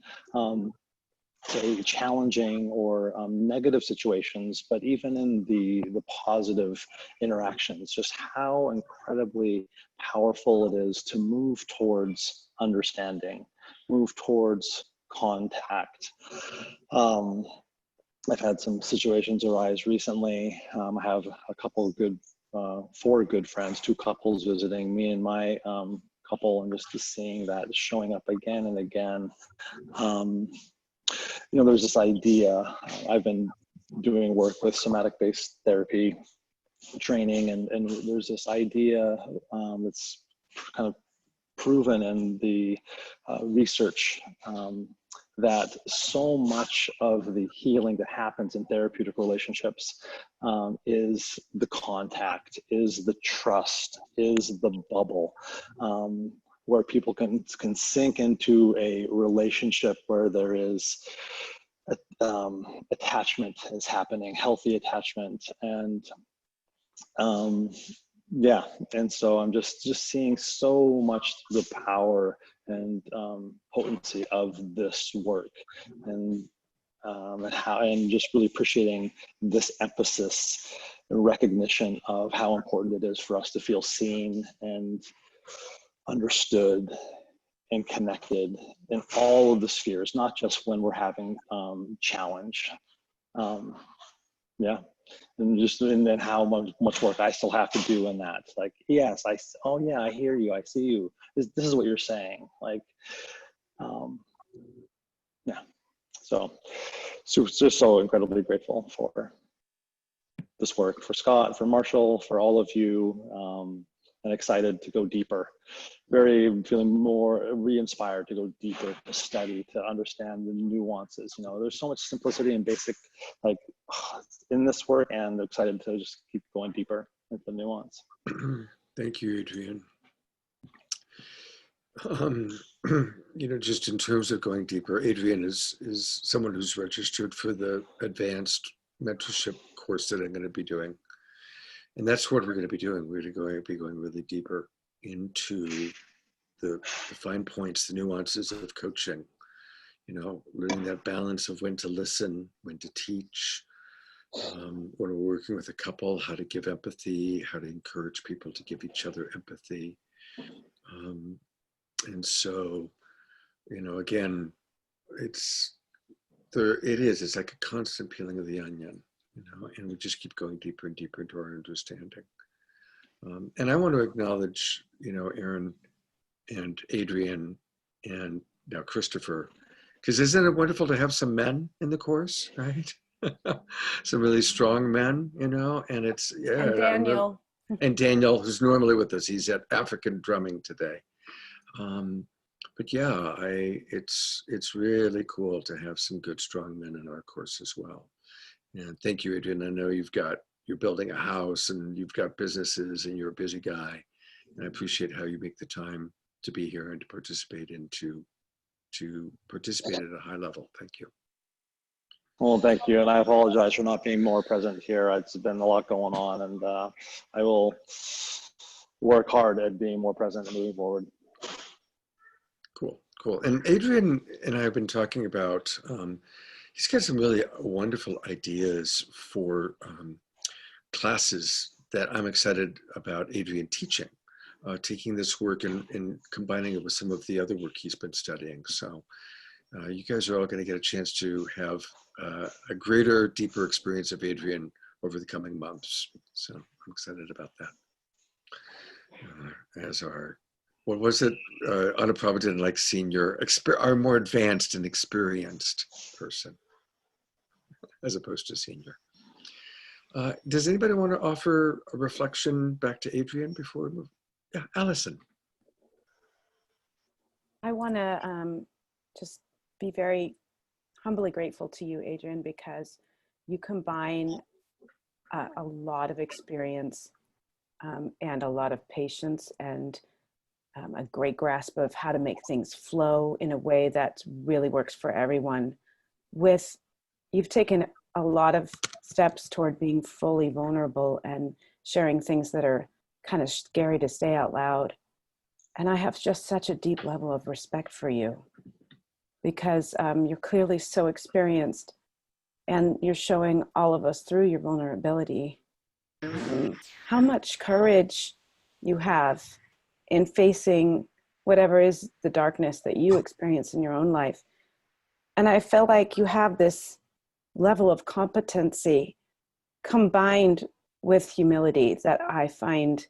say challenging or negative situations, but even in the positive interactions, just how incredibly powerful it is to move towards understanding, move towards contact. I've had some situations arise recently. I have a couple of good, 4 good friends, 2 couples visiting me and my couple, and just seeing that showing up again and again. You know, there's this idea, I've been doing work with somatic-based therapy training, and there's this idea that's kind of proven in the research that so much of the healing that happens in therapeutic relationships is the contact, is the trust, is the bubble, where people can sink into a relationship where there is attachment is happening, healthy attachment, and yeah, and so I'm just seeing so much the power and potency of this work, and just really appreciating this emphasis and recognition of how important it is for us to feel seen and understood and connected in all of the spheres, not just when we're having challenge. Yeah. And then how much work I still have to do in that. Like, yes, oh yeah, I hear you, I see you. This is what you're saying. Like, yeah. So just so incredibly grateful for this work, for Scott, for Marshall, for all of you, and excited to go deeper. Feeling more re-inspired to go deeper, to study, to understand the nuances. You know, there's so much simplicity and basic, like, in this work, and excited to just keep going deeper into the nuance. Thank you, Adrian. You know, just in terms of going deeper, Adrian is someone who's registered for the advanced mentorship course that I'm going to be doing. And that's what we're going to be doing. We're going to be going really deeper into the fine points, the nuances of coaching, you know, learning that balance of when to listen, when to teach, when we're working with a couple, how to give empathy, how to encourage people to give each other empathy. And so, you know, again, it's like a constant peeling of the onion, you know, and we just keep going deeper and deeper into our understanding. And I want to acknowledge, you know, Aaron and Adrian and now Christopher, because isn't it wonderful to have some men in the course, right? Some really strong men, you know, and it's, yeah. And Daniel. And Daniel, who's normally with us, he's at African drumming today. But yeah, it's really cool to have some good, strong men in our course as well. And thank you, Adrian. I know you're building a house and you've got businesses and you're a busy guy. And I appreciate how you make the time to be here and to participate to participate at a high level. Thank you. Well, thank you. And I apologize for not being more present here. It's been a lot going on, and I will work hard at being more present and moving forward. Cool. And Adrian and I have been talking about, he's got some really wonderful ideas for classes that I'm excited about Adrian teaching, taking this work and combining it with some of the other work he's been studying. So you guys are all going to get a chance to have a greater, deeper experience of Adrian over the coming months. So I'm excited about that. As our, what was it? Anuprabha didn't like senior, our more advanced and experienced person, as opposed to senior. Does anybody want to offer a reflection back to Adrienne before we move? Yeah, Allison. I want to just be very humbly grateful to you, Adrienne, because you combine a lot of experience and a lot of patience and a great grasp of how to make things flow in a way that really works for everyone. You've taken a lot of steps toward being fully vulnerable and sharing things that are kind of scary to say out loud. And I have just such a deep level of respect for you because you're clearly so experienced and you're showing all of us through your vulnerability how much courage you have in facing whatever is the darkness that you experience in your own life. And I feel like you have this level of competency combined with humility that I find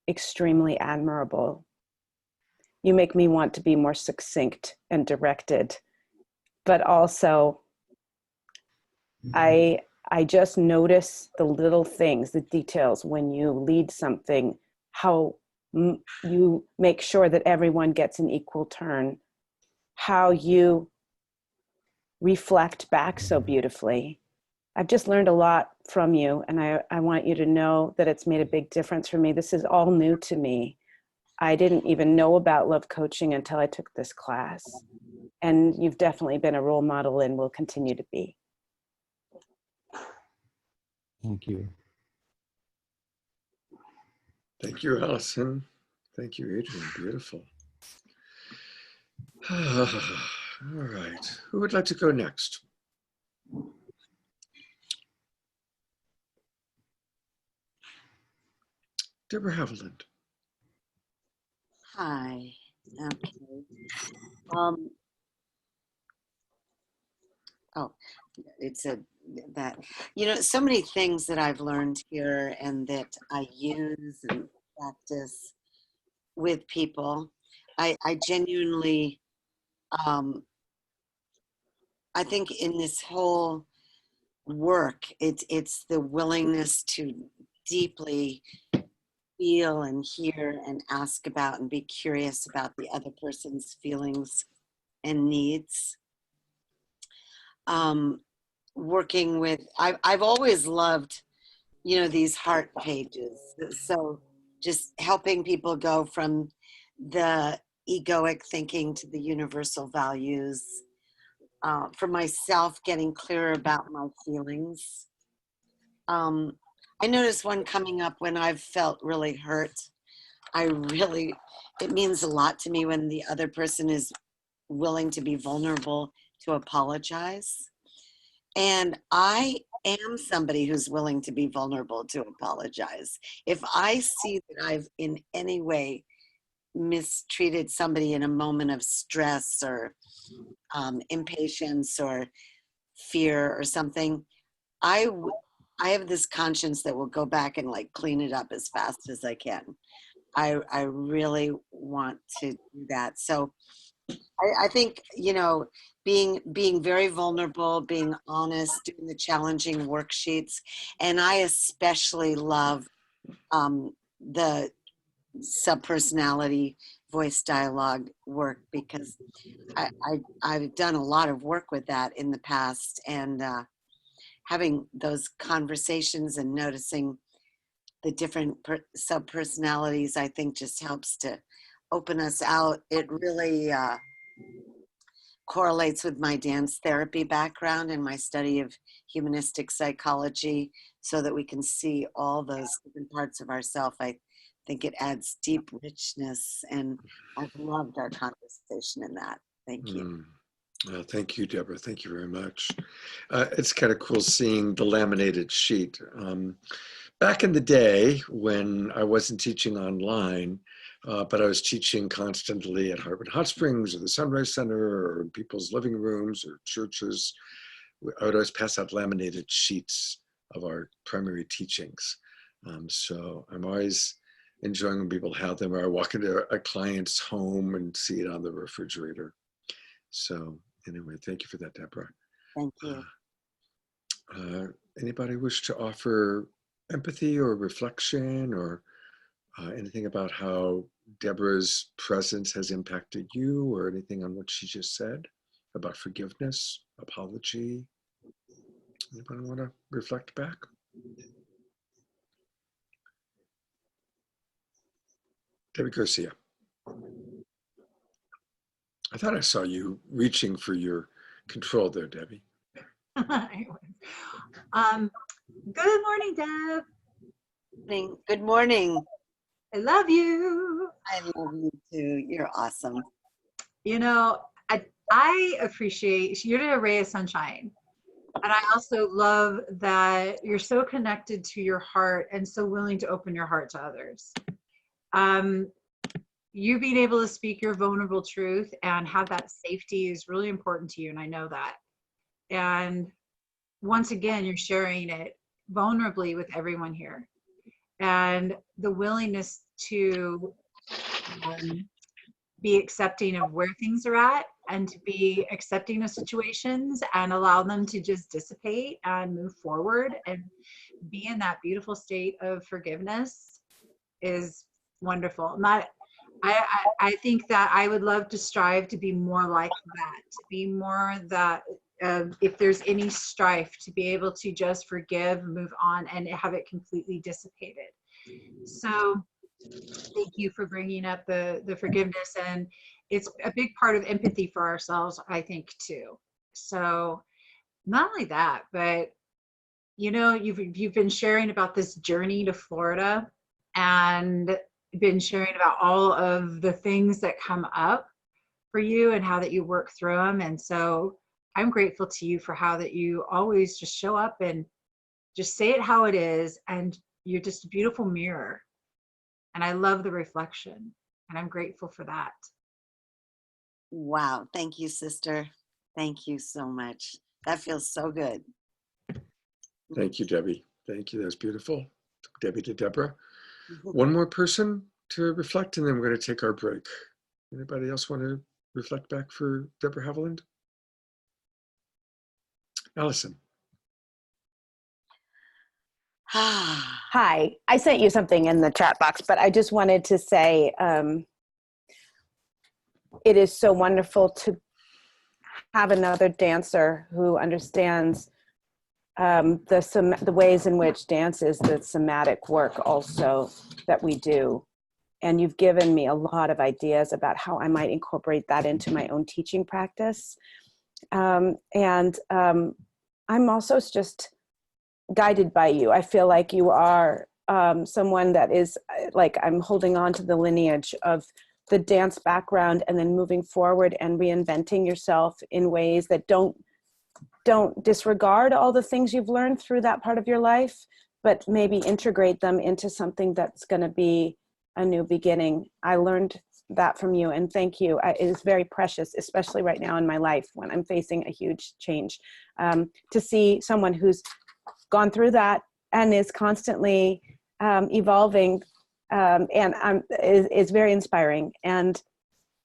extremely admirable. You make me want to be more succinct and directed, but also I just notice the little things, the details when you lead something, how you make sure that everyone gets an equal turn, how you reflect back so beautifully. I've just learned a lot from you, and I want you to know that it's made a big difference for me. This is all new to me. I didn't even know about love coaching until I took this class. And you've definitely been a role model and will continue to be. Thank you. Thank you, Allison. Thank you, Adrienne. Beautiful. All right. Who would like to go next? Deborah Haviland. Hi. Okay. Oh, it's that, so many things that I've learned here and that I use and practice with people. I genuinely, I think in this whole work, it's the willingness to deeply feel and hear and ask about and be curious about the other person's feelings and needs. Working with, I've always loved, these heart pages. So just helping people go from the egoic thinking to the universal values. For myself, getting clearer about my feelings. I noticed one coming up when I've felt really hurt. It means a lot to me when the other person is willing to be vulnerable to apologize. And I am somebody who's willing to be vulnerable to apologize. If I see that I've in any way mistreated somebody in a moment of stress or impatience or fear or something, I have this conscience that will go back and clean it up as fast as I can. I really want to do that. So I think, being very vulnerable, being honest, doing the challenging worksheets. And I especially love the subpersonality voice dialogue work because I've done a lot of work with that in the past, and having those conversations and noticing the different subpersonalities, I think just helps to open us out. It really correlates with my dance therapy background and my study of humanistic psychology so that we can see all those different parts of ourself. I think it adds deep richness, and I've loved our conversation in that. Thank you. Well, thank you, Deborah. Thank you very much. It's kind of cool seeing the laminated sheet. Back in the day when I wasn't teaching online, but I was teaching constantly at Harvard Hot Springs or the Sunrise Center or in people's living rooms or churches, I would always pass out laminated sheets of our primary teachings. So I'm always enjoying when people have them, or I walk into a client's home and see it on the refrigerator. So anyway, thank you for that, Deborah. Thank you. Anybody wish to offer empathy or reflection or anything about how Deborah's presence has impacted you or anything on what she just said about forgiveness, apology? Anybody want to reflect back? Debbie Garcia. I thought I saw you reaching for your control there, Debbie. Good morning, Deb. Good morning. I love you. I love you too. You're awesome. You know, I appreciate you're a ray of sunshine. And I also love that you're so connected to your heart and so willing to open your heart to others. You being able to speak your vulnerable truth and have that safety is really important to you, and I know that. And once again, you're sharing it vulnerably with everyone here. And the willingness to be accepting of where things are at and to be accepting of situations and allow them to just dissipate and move forward and be in that beautiful state of forgiveness is wonderful. I think that I would love to strive to be more like that, to be more that if there's any strife, to be able to just forgive, move on, and have it completely dissipated. So thank you for bringing up the forgiveness, and it's a big part of empathy for ourselves, I think, too. So not only that, but you know, you've been sharing about this journey to Florida and been sharing about all of the things that come up for you and how that you work through them. And so I'm grateful to you for how that you always just show up and just say it how it is. And you're just a beautiful mirror. And I love the reflection, and I'm grateful for that. Wow. Thank you, sister. Thank you so much. That feels so good. Thank you, Debbie. Thank you. That's beautiful. Debbie to Deborah. One more person to reflect, and then we're going to take our break. Anybody else want to reflect back for Deborah Haviland? Allison. Hi, I sent you something in the chat box, but I just wanted to say it is so wonderful to have another dancer who understands the ways in which dance is the somatic work also that we do. And you've given me a lot of ideas about how I might incorporate that into my own teaching practice. I'm also just guided by you. I feel like you are someone that is like, I'm holding on to the lineage of the dance background and then moving forward and reinventing yourself in ways that don't disregard all the things you've learned through that part of your life, but maybe integrate them into something that's going to be a new beginning. I learned that from you, and thank you. It is very precious, especially right now in my life when I'm facing a huge change, to see someone who's gone through that and is constantly evolving, and is very inspiring. And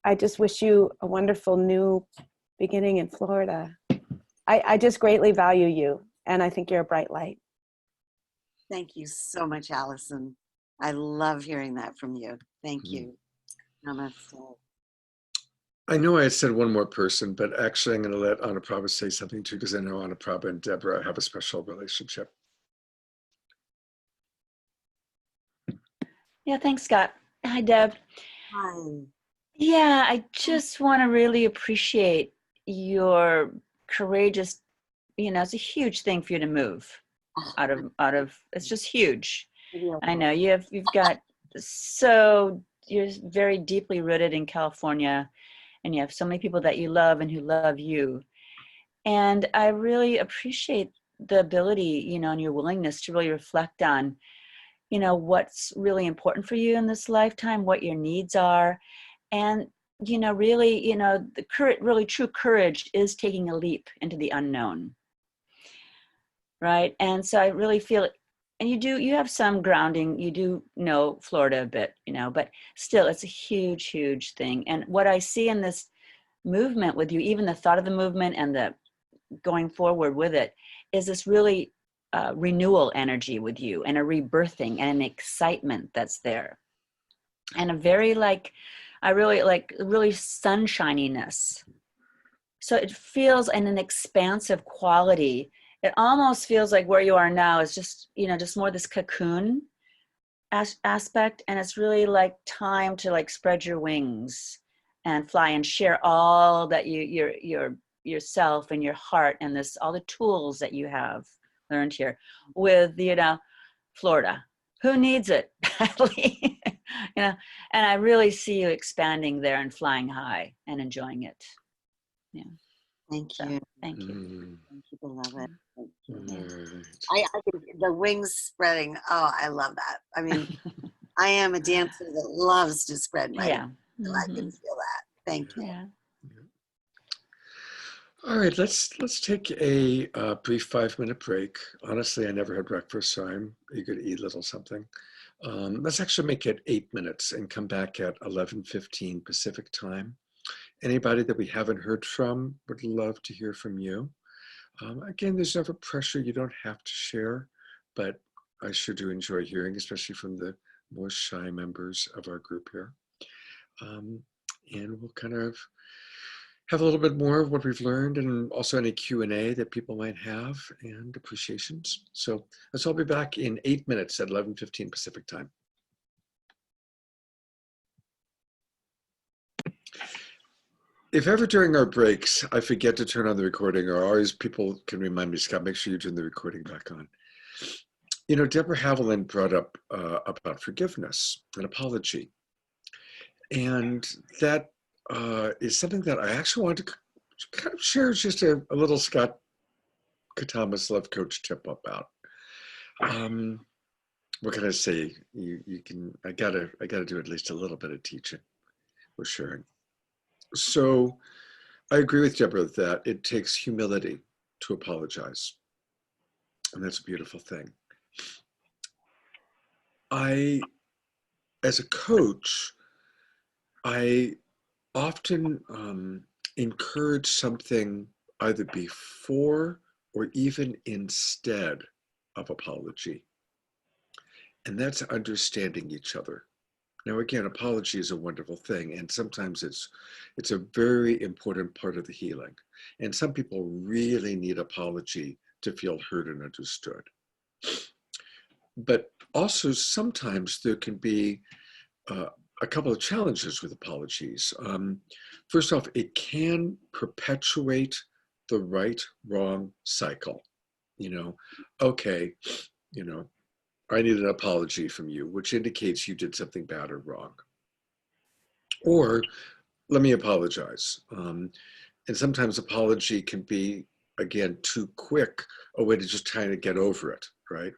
I just wish you a wonderful new beginning in Florida. I just greatly value you, and I think you're a bright light. Thank you so much, Allison. I love hearing that from you. Thank you. Namaste. I know I had said one more person, but actually I'm going to let Anna Prabha say something too, because I know Anna Prabha and Deborah have a special relationship. Yeah, thanks, Scott. Hi, Deb. Hi. Yeah, I just want to really appreciate your courageous, it's a huge thing for you to move out of, it's just huge. I know you're very deeply rooted in California, and you have so many people that you love and who love you. And I really appreciate the ability, and your willingness to really reflect on, what's really important for you in this lifetime, what your needs are. And, really, the really true courage is taking a leap into the unknown. Right. And so I really feel, and you have some grounding, you do know Florida a bit, but still it's a huge, huge thing. And what I see in this movement with you, even the thought of the movement and the going forward with it, is this really renewal energy with you, and a rebirthing and an excitement that's there, and a very really sunshininess. So it feels in an expansive quality. It almost feels like where you are now is just, just more this cocoon aspect. And it's really like time to like spread your wings and fly and share all that yourself and your heart and all the tools that you have learned here with, Florida. Who needs it? And I really see you expanding there and flying high and enjoying it. Yeah. Thank So, you. thank you. Thank you, beloved. Thank you. All right. I think the wings spreading. Oh, I love that. I mean, I am a dancer that loves to spread my Yeah. wings, so I can feel that. Thank you. Yeah. All right, let's take a brief 5-minute break. Honestly, I never had breakfast, so I'm eager to eat a little something. Let's actually make it 8 minutes and come back at 11:15 Pacific time. Anybody that we haven't heard from, would love to hear from you. Again, there's never pressure. You don't have to share, but I sure do enjoy hearing, especially from the more shy members of our group here. And we'll kind of have a little bit more of what we've learned, and also any Q&A that people might have and appreciations. So let's all be back in 8 minutes at 11:15 Pacific time. If ever during our breaks, I forget to turn on the recording, or always people can remind me, Scott, make sure you turn the recording back on. Deborah Haviland brought up about forgiveness and apology. And that is something that I actually wanted to kind of share just a little Scott Katamas Love Coach tip about. What can I say? I gotta do at least a little bit of teaching or sharing. So I agree with Deborah that it takes humility to apologize. And that's a beautiful thing. As a coach, I often encourage something either before or even instead of apology. And that's understanding each other. Now, again, apology is a wonderful thing, and sometimes it's a very important part of the healing. And some people really need apology to feel heard and understood. But also sometimes there can be a couple of challenges with apologies. First off, it can perpetuate the right-wrong cycle. Okay, I need an apology from you, which indicates you did something bad or wrong. Or let me apologize. And sometimes apology can be, again, too quick, a way to just try to get over it, right?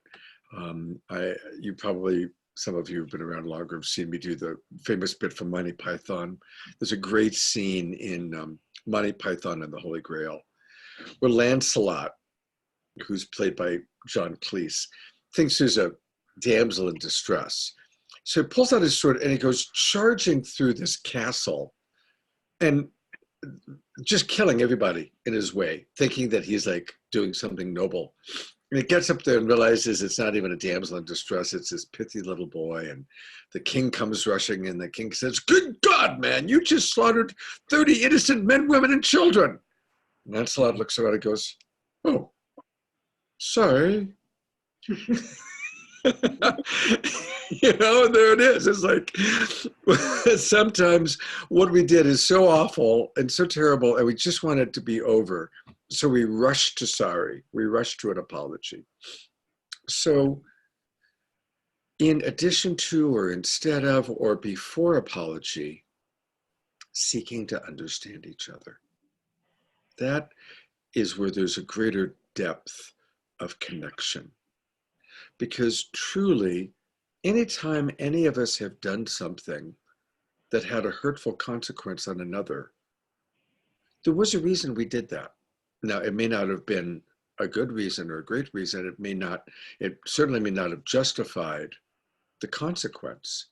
Some of you who've been around longer have seen me do the famous bit from Monty Python. There's a great scene in Monty Python and the Holy Grail where Lancelot, who's played by John Cleese, thinks there's a damsel in distress. So he pulls out his sword and he goes charging through this castle and just killing everybody in his way, thinking that he's like doing something noble. And he gets up there and realizes it's not even a damsel in distress, it's this pithy little boy. And the king comes rushing in. The king says, "Good God, man, you just slaughtered 30 innocent men, women, and children." And Lancelot looks around and goes, "Oh, sorry." There it is. It's like sometimes what we did is so awful and so terrible, and we just want it to be over. So we rush to sorry. We rush to an apology. So in addition to, or instead of, or before apology, seeking to understand each other. That is where there's a greater depth of connection. Because truly, anytime any of us have done something that had a hurtful consequence on another, there was a reason we did that. Now, it may not have been a good reason or a great reason. It certainly may not have justified the consequence,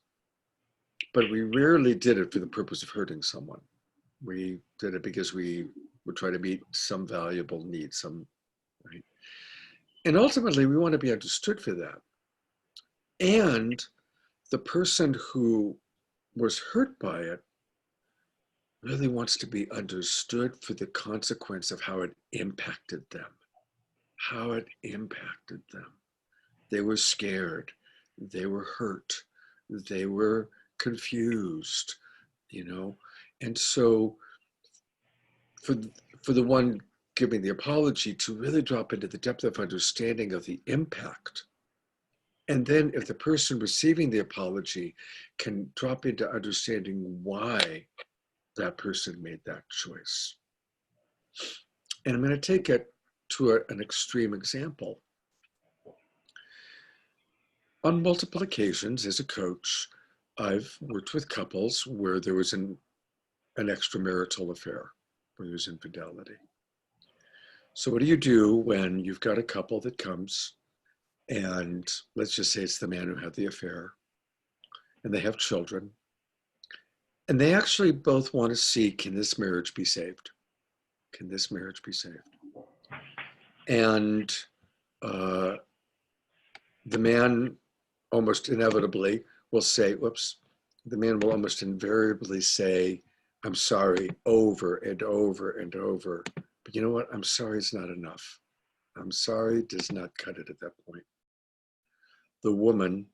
but we rarely did it for the purpose of hurting someone. We did it because we were trying to meet some valuable need, right? And ultimately, we want to be understood for that. And the person who was hurt by it really wants to be understood for the consequence of how it impacted them. How it impacted them. They were scared. They were hurt. They were confused, you know. And so for the one giving the apology to really drop into the depth of understanding of the impact. And then if the person receiving the apology can drop into understanding why that person made that choice. And I'm going to take it to an extreme example. On multiple occasions as a coach, I've worked with couples where there was an extramarital affair, where there's infidelity. So what do you do when you've got a couple that comes and let's just say it's the man who had the affair and they have children and they actually both want to see, can this marriage be saved? Can this marriage be saved? And the man almost inevitably will say, whoops, the man will almost invariably say, I'm sorry, over and over and over. But you know what? I'm sorry is not enough. I'm sorry does not cut it at that point. The woman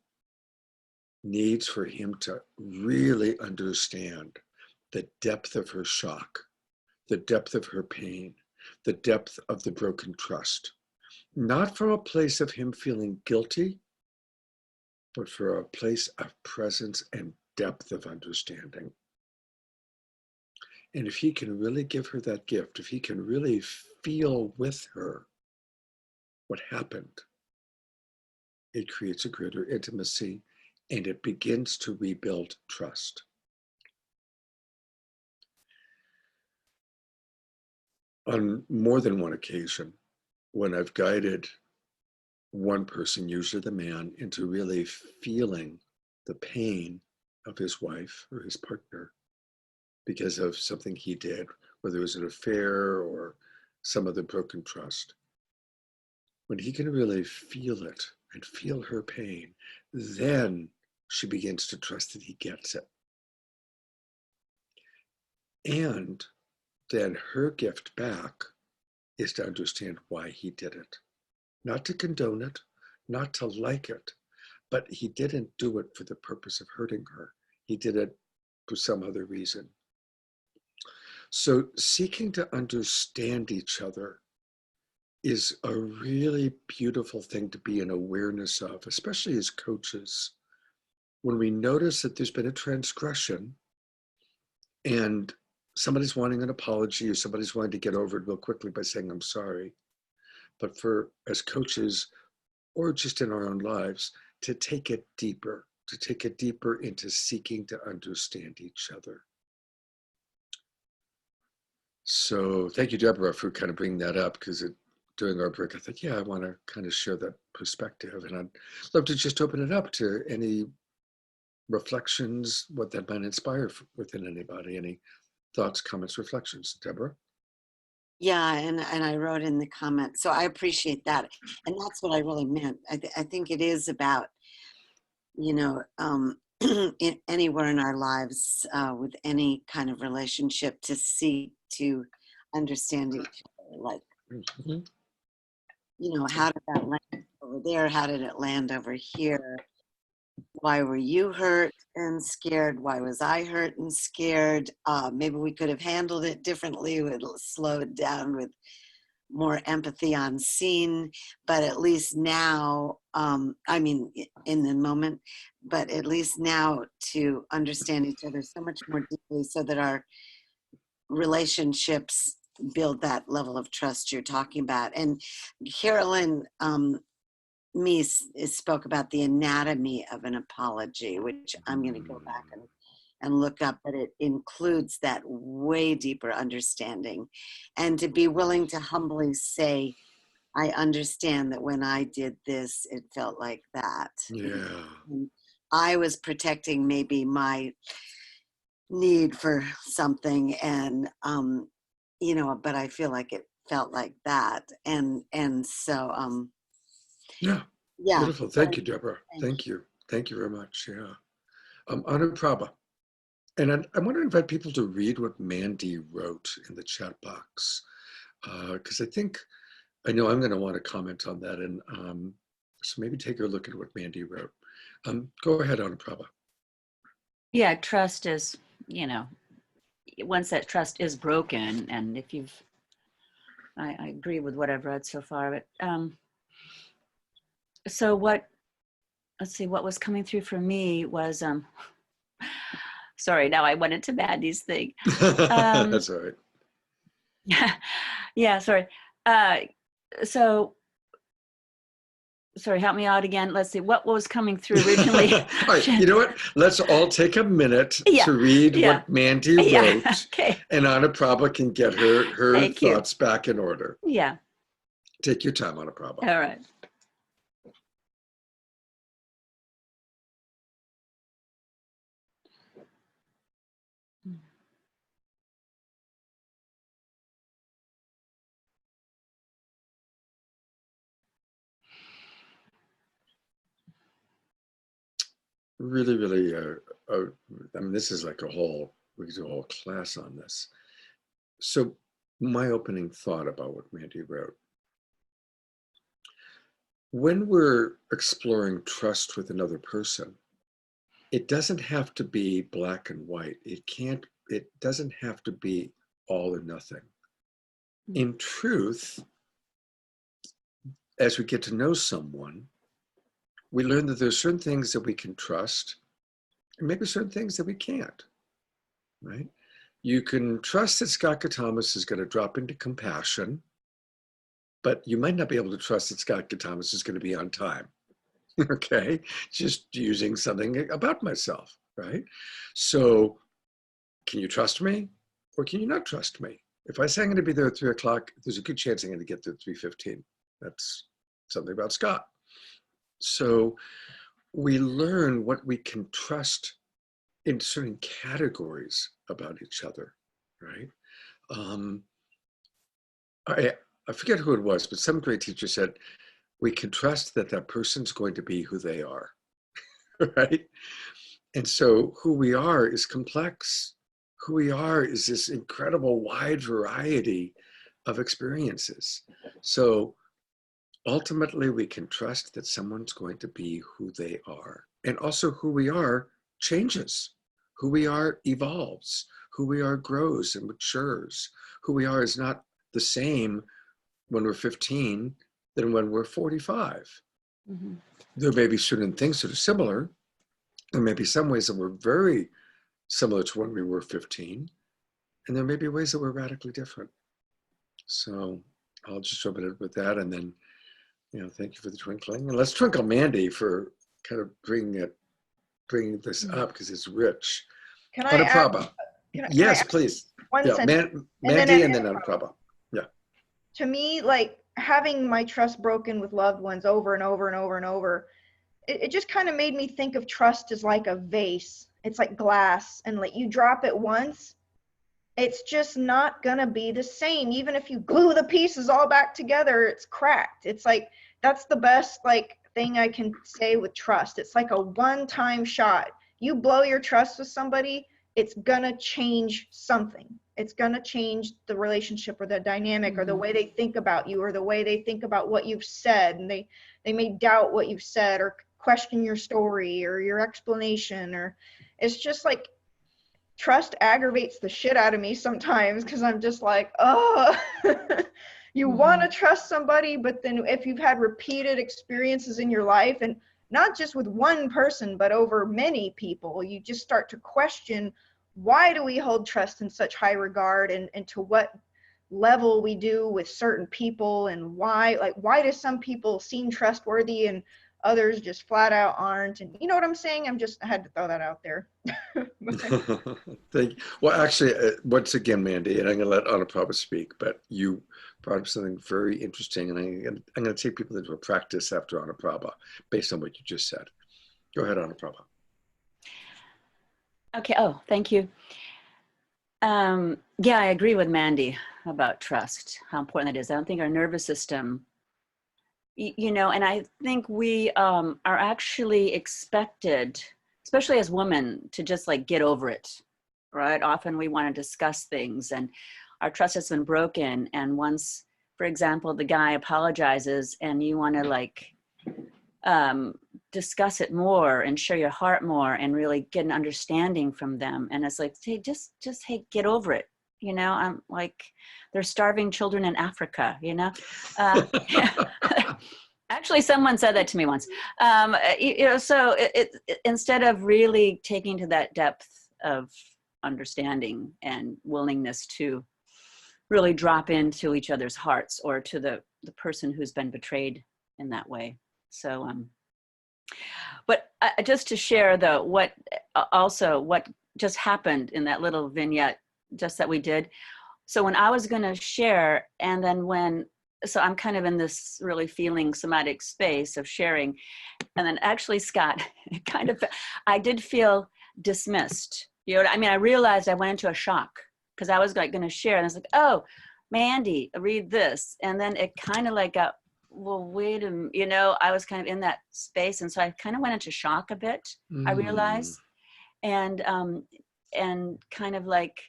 needs for him to really understand the depth of her shock, the depth of her pain, the depth of the broken trust. Not from a place of him feeling guilty, but for a place of presence and depth of understanding. And if he can really give her that gift, if he can really feel with her what happened, it creates a greater intimacy and it begins to rebuild trust. On more than one occasion, when I've guided one person, usually the man, into really feeling the pain of his wife or his partner because of something he did, whether it was an affair or some other broken trust. When he can really feel it and feel her pain, then she begins to trust that he gets it. And then her gift back is to understand why he did it. Not to condone it, not to like it, but he didn't do it for the purpose of hurting her. He did it for some other reason. So seeking to understand each other is a really beautiful thing to be in awareness of, especially as coaches. When we notice that there's been a transgression and somebody's wanting an apology or somebody's wanting to get over it real quickly by saying, I'm sorry. But for as coaches or just in our own lives, to take it deeper into seeking to understand each other. So thank you, Deborah, for kind of bringing that up, because during our break, I thought, yeah, I want to kind of share that perspective. And I'd love to just open it up to any reflections, what that might inspire within anybody, any thoughts, comments, reflections. Deborah? Yeah, and I wrote in the comment, so I appreciate that. And that's what I really meant. I think it is about, you know, anywhere in our lives with any kind of relationship to seek to understand each other. Like, Mm-hmm. you know, how did that land over there? How did it land over here? Why were you hurt and scared? Why was I hurt and scared? Maybe we could have handled it differently. We'd slow it down with more empathy on scene, but at least now, I mean, in the moment, but at least now to understand each other so much more deeply so that our relationships build that level of trust you're talking about. And Carolyn Meese spoke about the anatomy of an apology, which I'm going to go back and look up, but it includes that way deeper understanding, and to be willing to humbly say, I understand that when I did this, it felt like that. Yeah. And I was protecting maybe my need for something, and you know, but I feel like it felt like that, and so Yeah, Yeah. beautiful. Thank you, Deborah. Thank you. Thank you very much. Yeah. Anuprabha. And I want to invite people to read what Mandy wrote in the chat box, because I know I'm going to want to comment on that. And so maybe take a look at what Mandy wrote. Go ahead, Anuprabha. Yeah, trust is, once that trust is broken, and if I agree with what I've read so far. But so let's see, what was coming through for me was, sorry, now I went into Mandy's thing. That's all right. Yeah, sorry. Sorry, help me out again. Let's see, what was coming through originally? All right, you know what? Let's all take a minute to read what Mandy wrote, okay. and Anuprabha can get her Thank you. thoughts back in order. Yeah. Take your time, Anuprabha. All right. Really, really, I mean, this is like we could do a whole class on this. So my opening thought about what Mandy wrote. When we're exploring trust with another person, it doesn't have to be black and white. It doesn't have to be all or nothing. In truth, as we get to know someone, we learn that there's certain things that we can trust and maybe certain things that we can't, right? You can trust that Scott Thomas is going to drop into compassion, but you might not be able to trust that Scott Thomas is going to be on time, okay? Just using something about myself, right? So can you trust me or can you not trust me? If I say I'm going to be there at 3 o'clock, there's a good chance I'm going to get there at 3:15. That's something about Scott. So we learn what we can trust in certain categories about each other, right? I forget who it was, but some great teacher said, we can trust that that person's going to be who they are, right? And so who we are is complex. Who we are is this incredible wide variety of experiences. So ultimately, we can trust that someone's going to be who they are. And also who we are changes. Who we are evolves. Who we are grows and matures. Who we are is not the same when we're 15 than when we're 45. Mm-hmm. There may be certain things that are similar. There may be some ways that we're very similar to when we were 15. And there may be ways that we're radically different. So I'll just open it with that, and then thank you for the twinkling. And let's twinkle Mandy for kind of bringing this up because it's rich. Can I Anuprabha. Yes, please. One sentence. Mandy and then Anuprabha. Yeah. To me, like having my trust broken with loved ones over and over and over and over, it just kind of made me think of trust as like a vase. It's like glass, and like you drop it once, it's just not gonna be the same. Even if you glue the pieces all back together, it's cracked. It's like, that's the best thing I can say with trust. It's like a one-time shot. You blow your trust with somebody, it's gonna change something. It's gonna change the relationship or the dynamic or the way they think about you or the way they think about what you've said. And they may doubt what you've said or question your story or your explanation, or it's just like, trust aggravates the shit out of me sometimes because I'm just like, oh, you want to trust somebody, but then if you've had repeated experiences in your life, and not just with one person, but over many people, you just start to question, why do we hold trust in such high regard, and to what level we do with certain people, and why do some people seem trustworthy and others just flat out aren't? And you know what I'm saying? I had to throw that out there. Thank you. Well, actually, once again, Mandy, and I'm going to let Anuprabha speak, but you brought up something very interesting, and I'm going to take people into a practice after Anuprabha based on what you just said. Go ahead, Anuprabha. Okay. Oh, thank you. Yeah, I agree with Mandy about trust, how important it is. I don't think our nervous system you know, and I think we are actually expected, especially as women, to just like get over it, right? Often we want to discuss things and our trust has been broken. And once, for example, the guy apologizes and you want to like discuss it more and share your heart more and really get an understanding from them. And it's like, hey, just hey, get over it. You know, I'm like, they're starving children in Africa, you know? Actually, someone said that to me once. You know, so instead of really taking to that depth of understanding and willingness to really drop into each other's hearts or to the person who's been betrayed in that way. So, but just to share though, what just happened in that little vignette just that we did. So when I was going to share, and then so I'm kind of in this really feeling somatic space of sharing. And then actually, Scott, I did feel dismissed. You know, I mean, I realized I went into a shock because I was like going to share and I was like, oh, Mandy, read this. And then it kind of like got, well, wait a minute, you know, I was kind of in that space. And so I kind of went into shock a bit, I realized. And kind of like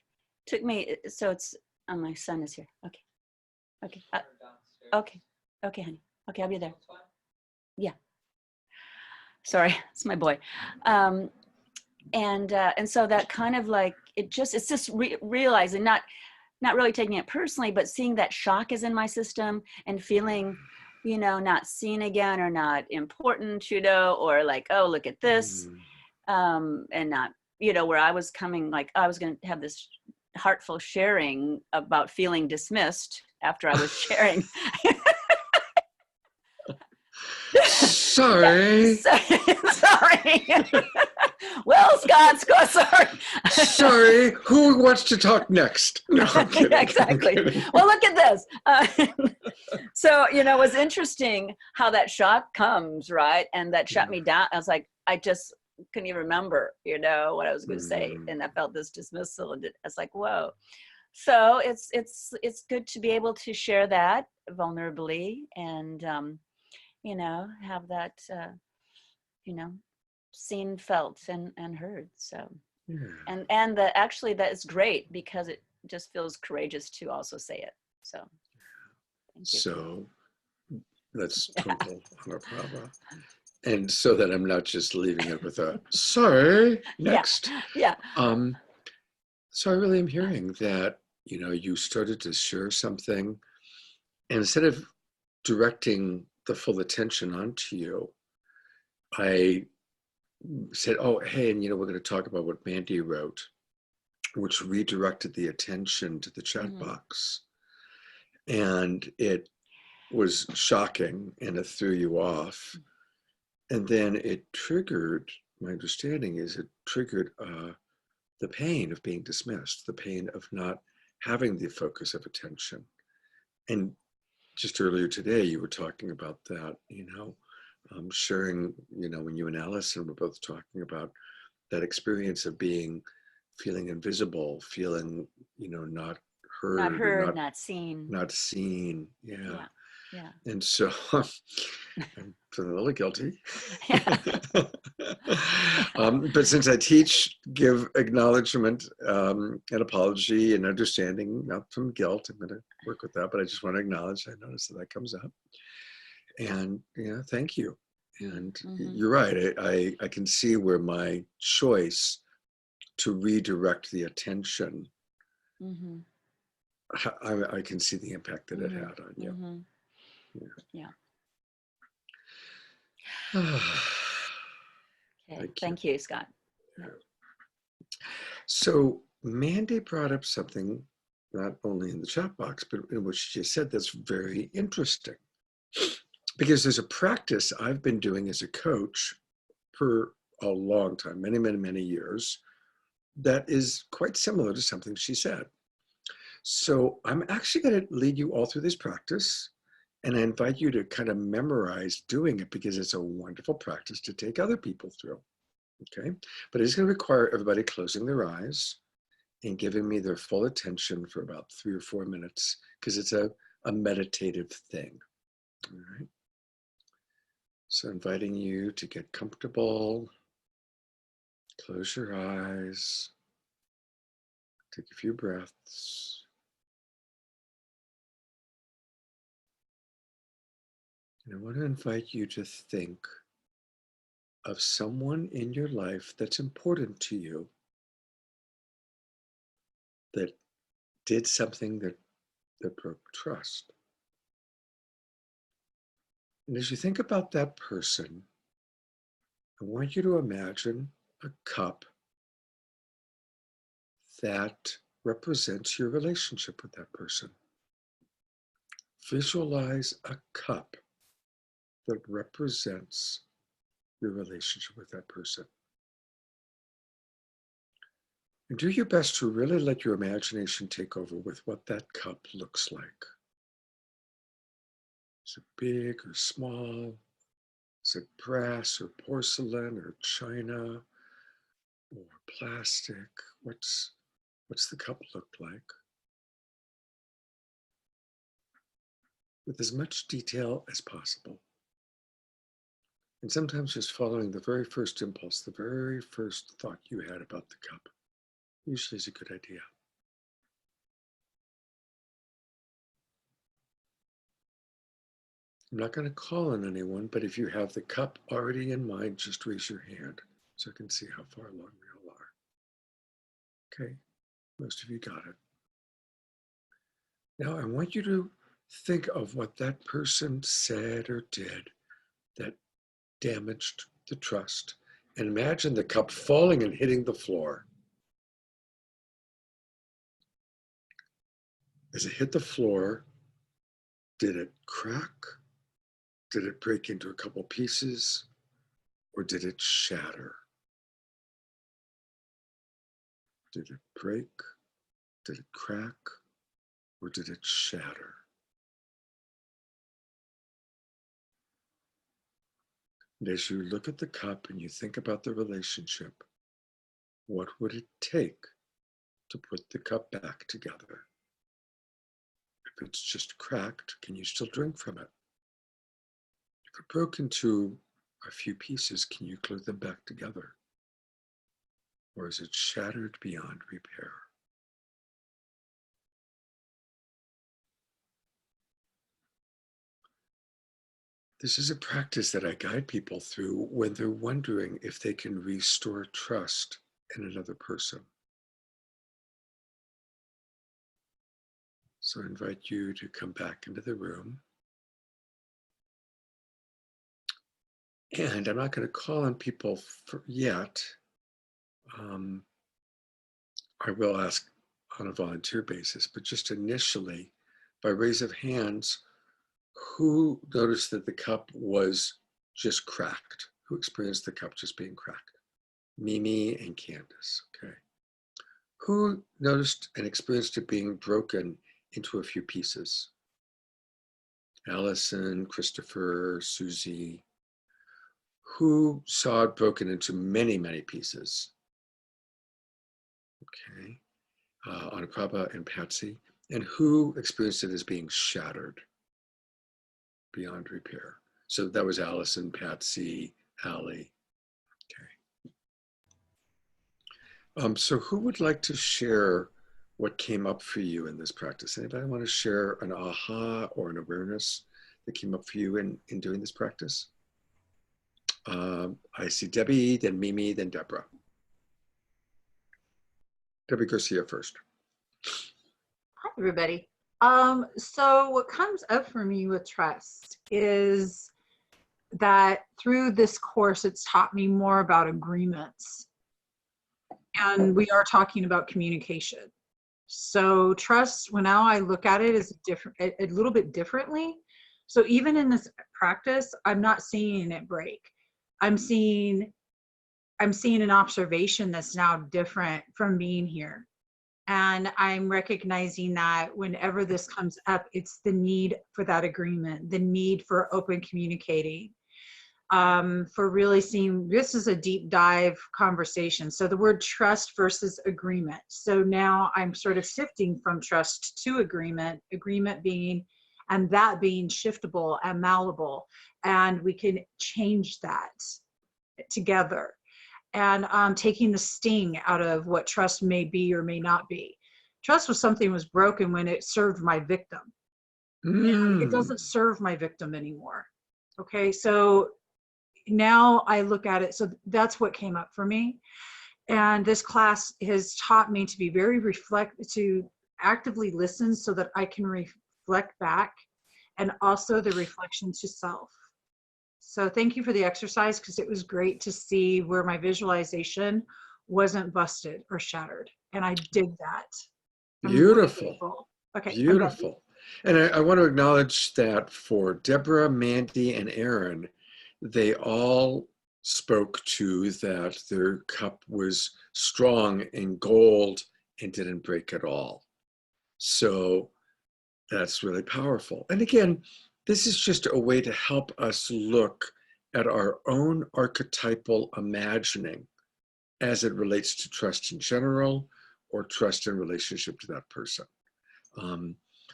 took me, so it's, oh, my son is here. Okay. Okay. Okay. Okay, honey. Okay, I'll be there. Yeah. Sorry, it's my boy. And so that kind of like, it's just realizing, not really taking it personally, but seeing that shock is in my system and feeling, you know, not seen again or not important, you know, or like, oh, look at this. And not, you know, where I was coming, like I was going to have this heartful sharing about feeling dismissed after I was sharing. Sorry. Sorry. Well, Scott, sorry. Sorry. Who wants to talk next? No, I'm kidding. Yeah, exactly. Well, look at this. So, you know, it was interesting how that shock comes, right? And that shut me down. I was like, I just couldn't even remember, you know, what I was going to say. And I felt this dismissal and it's like, whoa. So it's good to be able to share that vulnerably and, you know, have that, you know, seen, felt and heard. So, and actually that is great because it just feels courageous to also say it. So, thank you. So let's twinkle on our Prabha. And so that I'm not just leaving it with a sorry next. Yeah. So I really am hearing that, you know, you started to share something and instead of directing the full attention onto you, I said, oh, hey, and you know, we're going to talk about what Mandy wrote, which redirected the attention to the chat box. And it was shocking and it threw you off. And then it triggered, my understanding is it triggered the pain of being dismissed, the pain of not having the focus of attention. And just earlier today, you were talking about that, you know, sharing, you know, when you and Allison were both talking about that experience of feeling invisible, feeling, you know, not heard, not seen. Not seen, Yeah. And so I'm feeling a little guilty. But since I teach, give acknowledgement and apology and understanding, not from guilt, I'm going to work with that, but I just want to acknowledge, I noticed that comes up. And yeah, thank you. And you're right, I can see where my choice to redirect the attention, I can see the impact that it had on you. Yeah. Okay, thank you, Scott. So Mandy brought up something, not only in the chat box, but in which she said that's very interesting. Because there's a practice I've been doing as a coach for a long time, many years, that is quite similar to something she said. So I'm actually going to lead you all through this practice. And I invite you to kind of memorize doing it because it's a wonderful practice to take other people through, okay? But it's going to require everybody closing their eyes and giving me their full attention for about 3 or 4 minutes because it's a meditative thing, all right? So inviting you to get comfortable, close your eyes, take a few breaths. And I want to invite you to think of someone in your life that's important to you, that did something that broke trust. And as you think about that person, I want you to imagine a cup that represents your relationship with that person. Visualize a cup that represents your relationship with that person. And do your best to really let your imagination take over with what that cup looks like. Is it big or small? Is it brass or porcelain or china or plastic? What's the cup look like? With as much detail as possible. And sometimes just following the very first impulse, the very first thought you had about the cup, usually is a good idea. I'm not going to call on anyone, but if you have the cup already in mind, just raise your hand so I can see how far along we all are. Okay, most of you got it. Now I want you to think of what that person said or did that damaged the trust. And imagine the cup falling and hitting the floor. As it hit the floor, did it crack? Did it break into a couple pieces? Or did it shatter? Did it break? Did it crack? Or did it shatter? And as you look at the cup and you think about the relationship, what would it take to put the cup back together? If it's just cracked, can you still drink from it? If it broke into a few pieces, can you glue them back together? Or is it shattered beyond repair? This is a practice that I guide people through when they're wondering if they can restore trust in another person. So I invite you to come back into the room. And I'm not going to call on people yet. I will ask on a volunteer basis, but just initially, by raise of hands, who noticed that the cup was just cracked? Who experienced the cup just being cracked? Mimi and Candace, okay. Who noticed and experienced it being broken into a few pieces? Allison, Christopher, Susie. Who saw it broken into many, many pieces? Okay, Anaprabha and Patsy. And who experienced it as being shattered beyond repair? So that was Allison, Patsy, Allie. Okay. So who would like to share what came up for you in this practice? Anybody want to share an aha or an awareness that came up for you in doing this practice? I see Debbie, then Mimi, then Deborah. Debbie Garcia first. Hi, everybody. So what comes up for me with trust is that through this course, it's taught me more about agreements. And we are talking about communication. So trust, when now I look at it, is a little bit differently. So even in this practice, I'm not seeing it break. I'm seeing an observation that's now different from being here. And I'm recognizing that whenever this comes up, it's the need for that agreement, the need for open communicating, for really seeing, this is a deep dive conversation. So the word trust versus agreement. So now I'm sort of shifting from trust to agreement being and that being shiftable and malleable, and we can change that together. And taking the sting out of what trust may be or may not be. Trust was something was broken when it served my victim. And it doesn't serve my victim anymore. Okay, so now I look at it, so that's what came up for me. And this class has taught me to be very to actively listen so that I can reflect back, and also the reflection to self. So thank you for the exercise, because it was great to see where my visualization wasn't busted or shattered. And I did that. I'm really Beautiful. grateful. Okay. Beautiful. And I want to acknowledge that for Deborah, Mandy, and Aaron, they all spoke to that their cup was strong and gold and didn't break at all. So that's really powerful. And again, this is just a way to help us look at our own archetypal imagining as it relates to trust in general or trust in relationship to that person.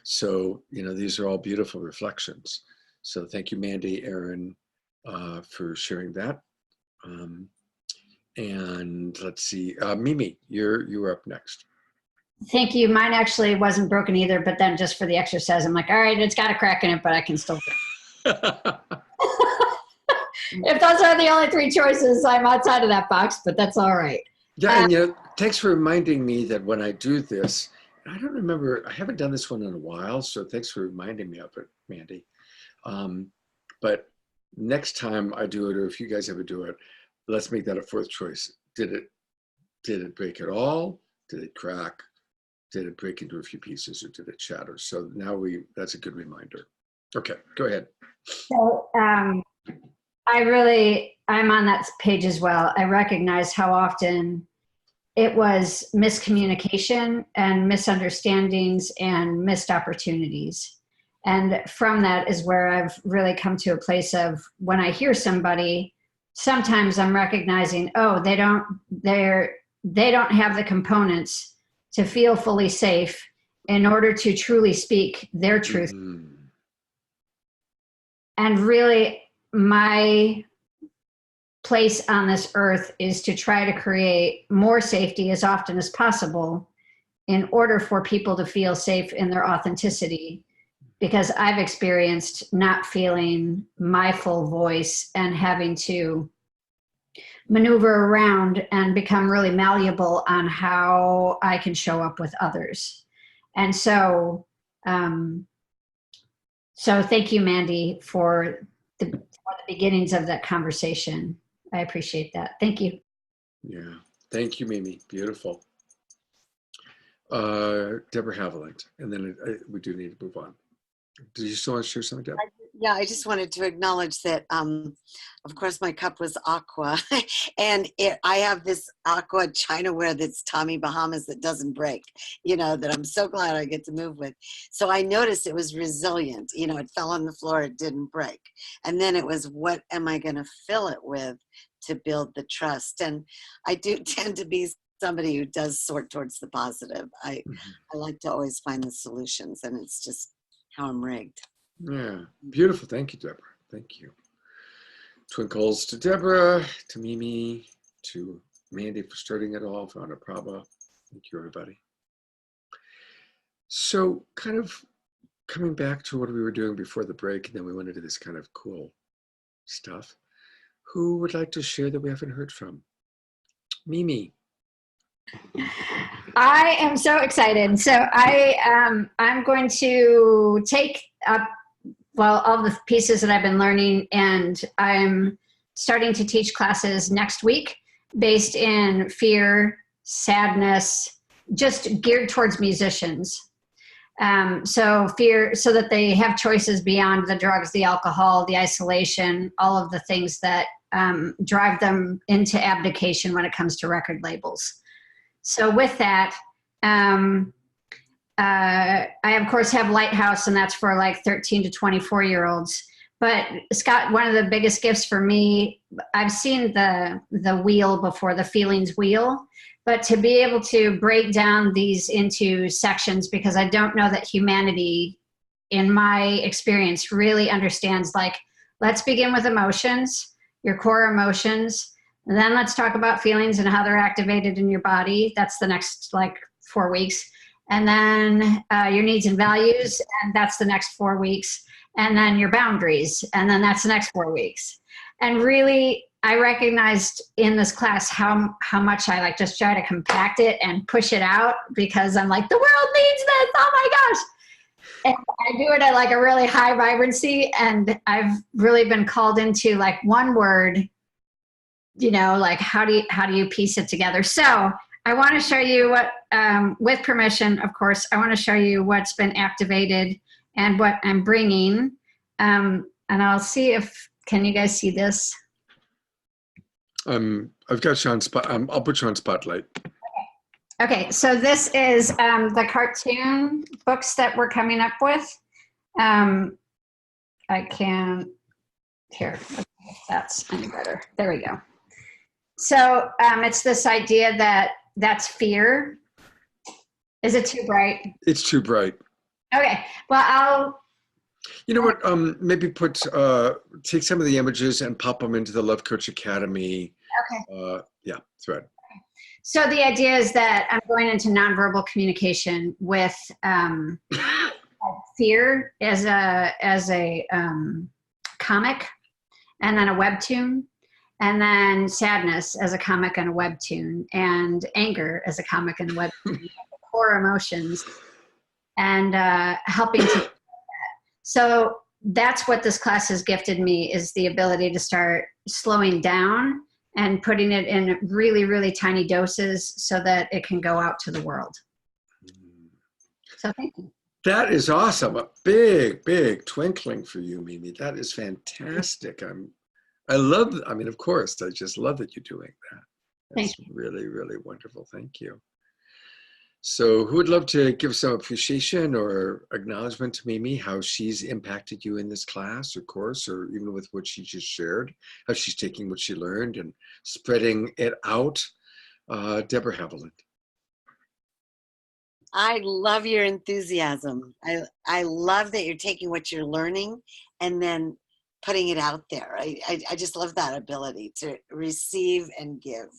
So, these are all beautiful reflections. So thank you, Mandy, Aaron, for sharing that. And let's see, Mimi, you're up next. Thank you. Mine actually wasn't broken either, but then just for the exercise, I'm like, all right, it's got a crack in it, but I can still. If those are the only three choices, I'm outside of that box, but that's all right. Yeah, and thanks for reminding me that when I do this, I don't remember, I haven't done this one in a while, so thanks for reminding me of it, Mandy. But next time I do it, or if you guys ever do it, let's make that a fourth choice. Did it break at all? Did it crack? Did it break into a few pieces, or did it shatter? So now that's a good reminder. Okay, go ahead. So I'm on that page as well. I recognize how often it was miscommunication and misunderstandings and missed opportunities. And from that is where I've really come to a place of, when I hear somebody, sometimes I'm recognizing, oh, they don't have the components to feel fully safe in order to truly speak their truth. And really, my place on this earth is to try to create more safety as often as possible in order for people to feel safe in their authenticity, because I've experienced not feeling my full voice and having to maneuver around and become really malleable on how I can show up with others. And so, so thank you, Mandy, for the beginnings of that conversation. I appreciate that. Thank you. Yeah, thank you, Mimi. Beautiful. Deborah Haviland, and then we do need to move on. Do you still want to share something, Deb? Yeah, I just wanted to acknowledge that, of course, my cup was aqua, and I have this aqua Chinaware that's Tommy Bahamas that doesn't break, that I'm so glad I get to move with. So I noticed it was resilient. It fell on the floor, it didn't break. And then it was, what am I going to fill it with to build the trust? And I do tend to be somebody who does sort towards the positive. I like to always find the solutions, and it's just how I'm rigged. Yeah, beautiful. Thank you, Deborah. Thank you. Twinkles to Deborah, to Mimi, to Mandy for starting it all, for Anna Prabha. Thank you, everybody. So kind of coming back to what we were doing before the break, and then we went into this kind of cool stuff. Who would like to share that we haven't heard from? Mimi. I am so excited. So I'm going to take up, all the pieces that I've been learning, and I'm starting to teach classes next week based in fear, sadness, just geared towards musicians. So fear, so that they have choices beyond the drugs, the alcohol, the isolation, all of the things that drive them into abdication when it comes to record labels. So with that, I of course have Lighthouse, and that's for like 13 to 24-year-olds. But Scott, one of the biggest gifts for me, I've seen the wheel before, the feelings wheel, but to be able to break down these into sections, because I don't know that humanity in my experience, really understands, like, let's begin with emotions, your core emotions. And then let's talk about feelings and how they're activated in your body. That's the next like 4 weeks. And then your needs and values, and that's the next 4 weeks. And then your boundaries, and then that's the next 4 weeks. And really, I recognized in this class how much I like just try to compact it and push it out, because I'm like, the world needs this, oh my gosh. And I do it at like a really high vibrancy, and I've really been called into like one word, you know, like how do you piece it together? So I want to show you what, with permission, of course, I want to show you what's been activated and what I'm bringing. And I'll see if, can you guys see this? I've got you on spot. I'll put you on spotlight. Okay, so this is the cartoon books that we're coming up with. I can, here, if that's any better. There we go. So it's this idea that that's fear. Is it too bright? It's too bright. Okay, well, You know what? Maybe take some of the images and pop them into the Love Coach Academy. Okay. Yeah, thread. So the idea is that I'm going into nonverbal communication with fear as a comic, and then a webtoon, and then sadness as a comic and a webtoon, and anger as a comic and a webtoon, core emotions, and helping to. So that's what this class has gifted me, is the ability to start slowing down and putting it in really, really tiny doses so that it can go out to the world. So thank you. That is awesome. A big, big twinkling for you, Mimi. That is fantastic. I love, I mean, of course, I just love that you're doing that. That's really, really wonderful. Thank you. So who would love to give some appreciation or acknowledgement to Mimi, how she's impacted you in this class or course, or even with what she just shared, how she's taking what she learned and spreading it out? Deborah Haviland. I love your enthusiasm. I love that you're taking what you're learning and then putting it out there. I just love that ability to receive and give,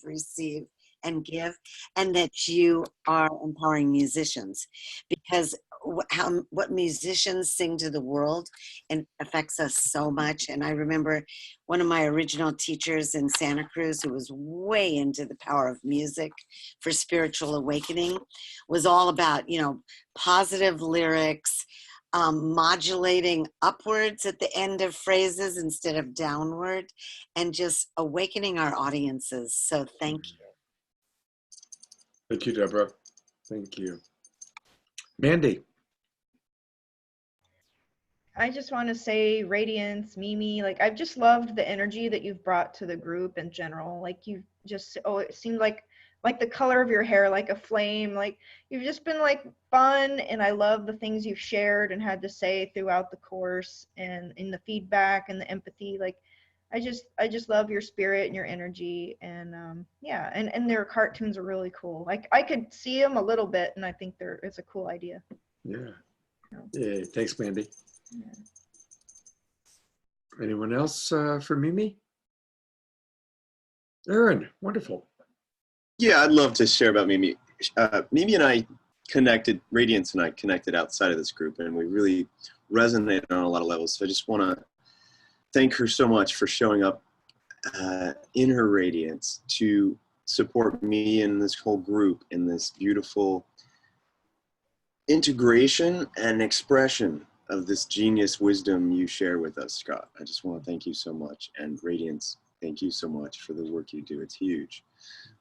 and that you are empowering musicians, because what musicians sing to the world and affects us so much. And I remember one of my original teachers in Santa Cruz, who was way into the power of music for spiritual awakening, was all about, you know, positive lyrics, modulating upwards at the end of phrases instead of downward, and just awakening our audiences. So thank you. Thank you, Deborah. Thank you. Mandy. I just want to say, Radiance, Mimi, like I've just loved the energy that you've brought to the group in general. Like you've just, it seemed like the color of your hair, like a flame, like you've just been like fun. And I love the things you've shared and had to say throughout the course, and in the feedback and the empathy. Like I just love your spirit and your energy. And yeah, and their cartoons are really cool. Like I could see them a little bit, and I think it's a cool idea. Yeah. Yeah. Thanks, Mandy. Yeah. Anyone else for Mimi? Aaron, wonderful. Yeah, I'd love to share about Mimi. Mimi and I connected, Radiance and I connected outside of this group, and we really resonated on a lot of levels. So I just want to thank her so much for showing up in her radiance to support me and this whole group in this beautiful integration and expression of this genius wisdom you share with us, Scott. I just want to thank you so much. And Radiance, thank you so much for the work you do. It's huge.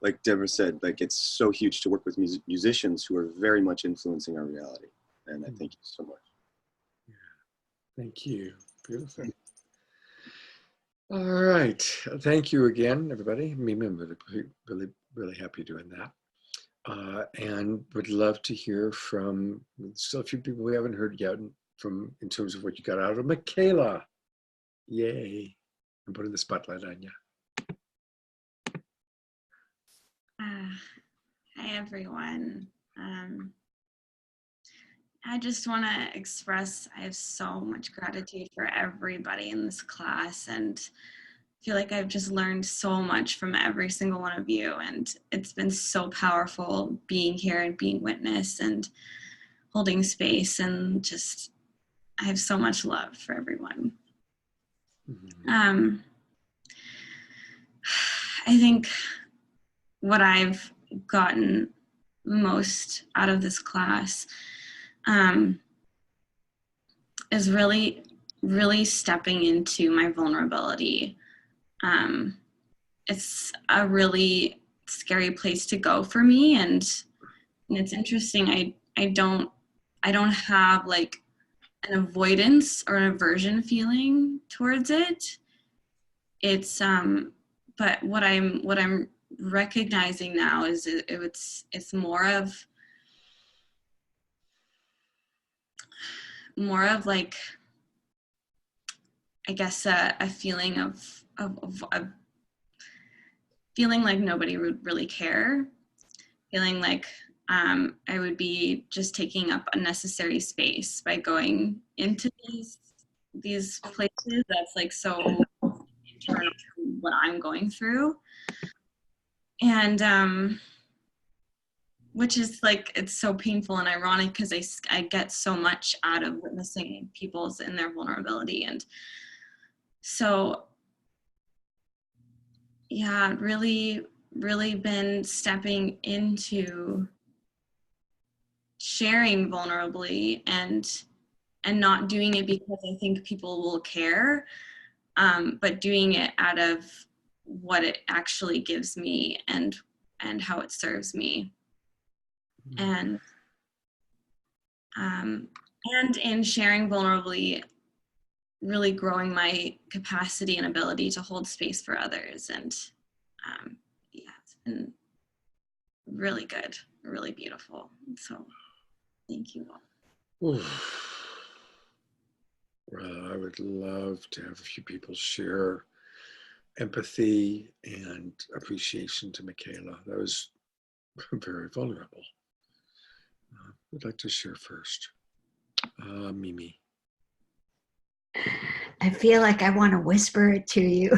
Like Deborah said, like it's so huge to work with musicians who are very much influencing our reality. And I thank you so much. Yeah. Thank you. Beautiful. All right. Thank you again, everybody. Mimi, I'm really, really happy doing that. And would love to hear from still a few people we haven't heard yet in terms of what you got out of Michaela. Yay. I'm putting the spotlight on you. Hi, everyone. I just want to express I have so much gratitude for everybody in this class, and feel like I've just learned so much from every single one of you, and it's been so powerful being here and being witness and holding space, and just I have so much love for everyone. I think what I've gotten most out of this class is really stepping into my vulnerability. It's a really scary place to go for me, and it's interesting. I don't have like an avoidance or an aversion feeling towards it. It's but what I'm recognizing now is it's more of like, I guess a feeling of feeling like nobody would really care, feeling like I would be just taking up unnecessary space by going into these places that's like so internal to what I'm going through. And which is like, it's so painful and ironic because I get so much out of witnessing people's in their vulnerability. And so, yeah, really been stepping into sharing vulnerably and not doing it because I think people will care, but doing it out of what it actually gives me and how it serves me. And in sharing vulnerably, really growing my capacity and ability to hold space for others. And yeah, it's been really good, really beautiful. So thank you all. Well, I would love to have a few people share empathy and appreciation to Michaela. That was very vulnerable. I'd like to share first. Mimi. I feel like I want to whisper it to you.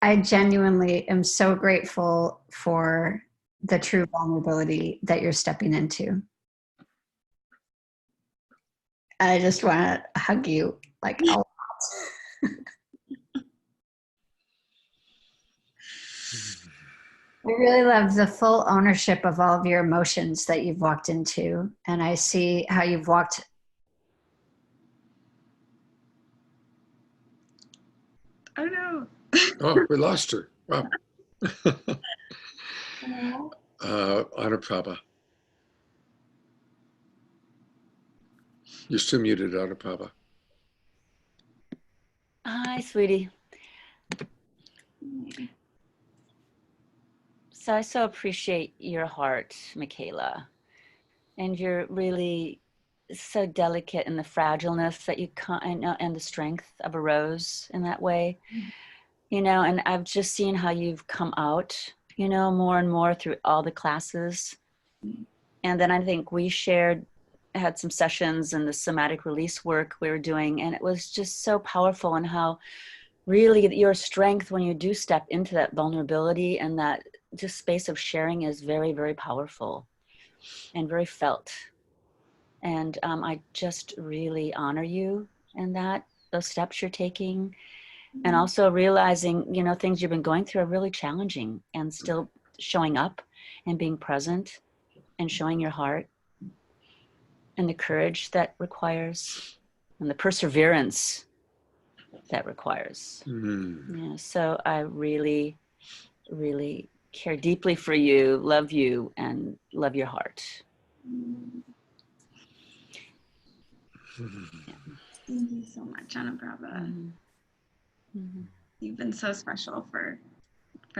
I genuinely am so grateful for the true vulnerability that you're stepping into. I just want to hug you like a lot. I really love the full ownership of all of your emotions that you've walked into. And I see how you've walked. Oh no. Oh, we lost her. Wow. Anuprabha. You're still muted, Anuprabha. Hi, sweetie. So I so appreciate your heart, Michaela. And you're really so delicate in the fragileness that you and the strength of a rose in that way. You know, and I've just seen how you've come out, you know, more and more through all the classes. And then I think we had some sessions in the somatic release work we were doing, and it was just so powerful, and how really your strength when you do step into that vulnerability and that just space of sharing is very, very powerful and very felt. And I just really honor you in those steps you're taking. And also realizing, you know, things you've been going through are really challenging, and still showing up and being present and showing your heart and the courage that requires and the perseverance that requires. Yeah, so I really, really care deeply for you, love you, and love your heart. Yeah. Thank you so much, Anuprabha. You've been so special for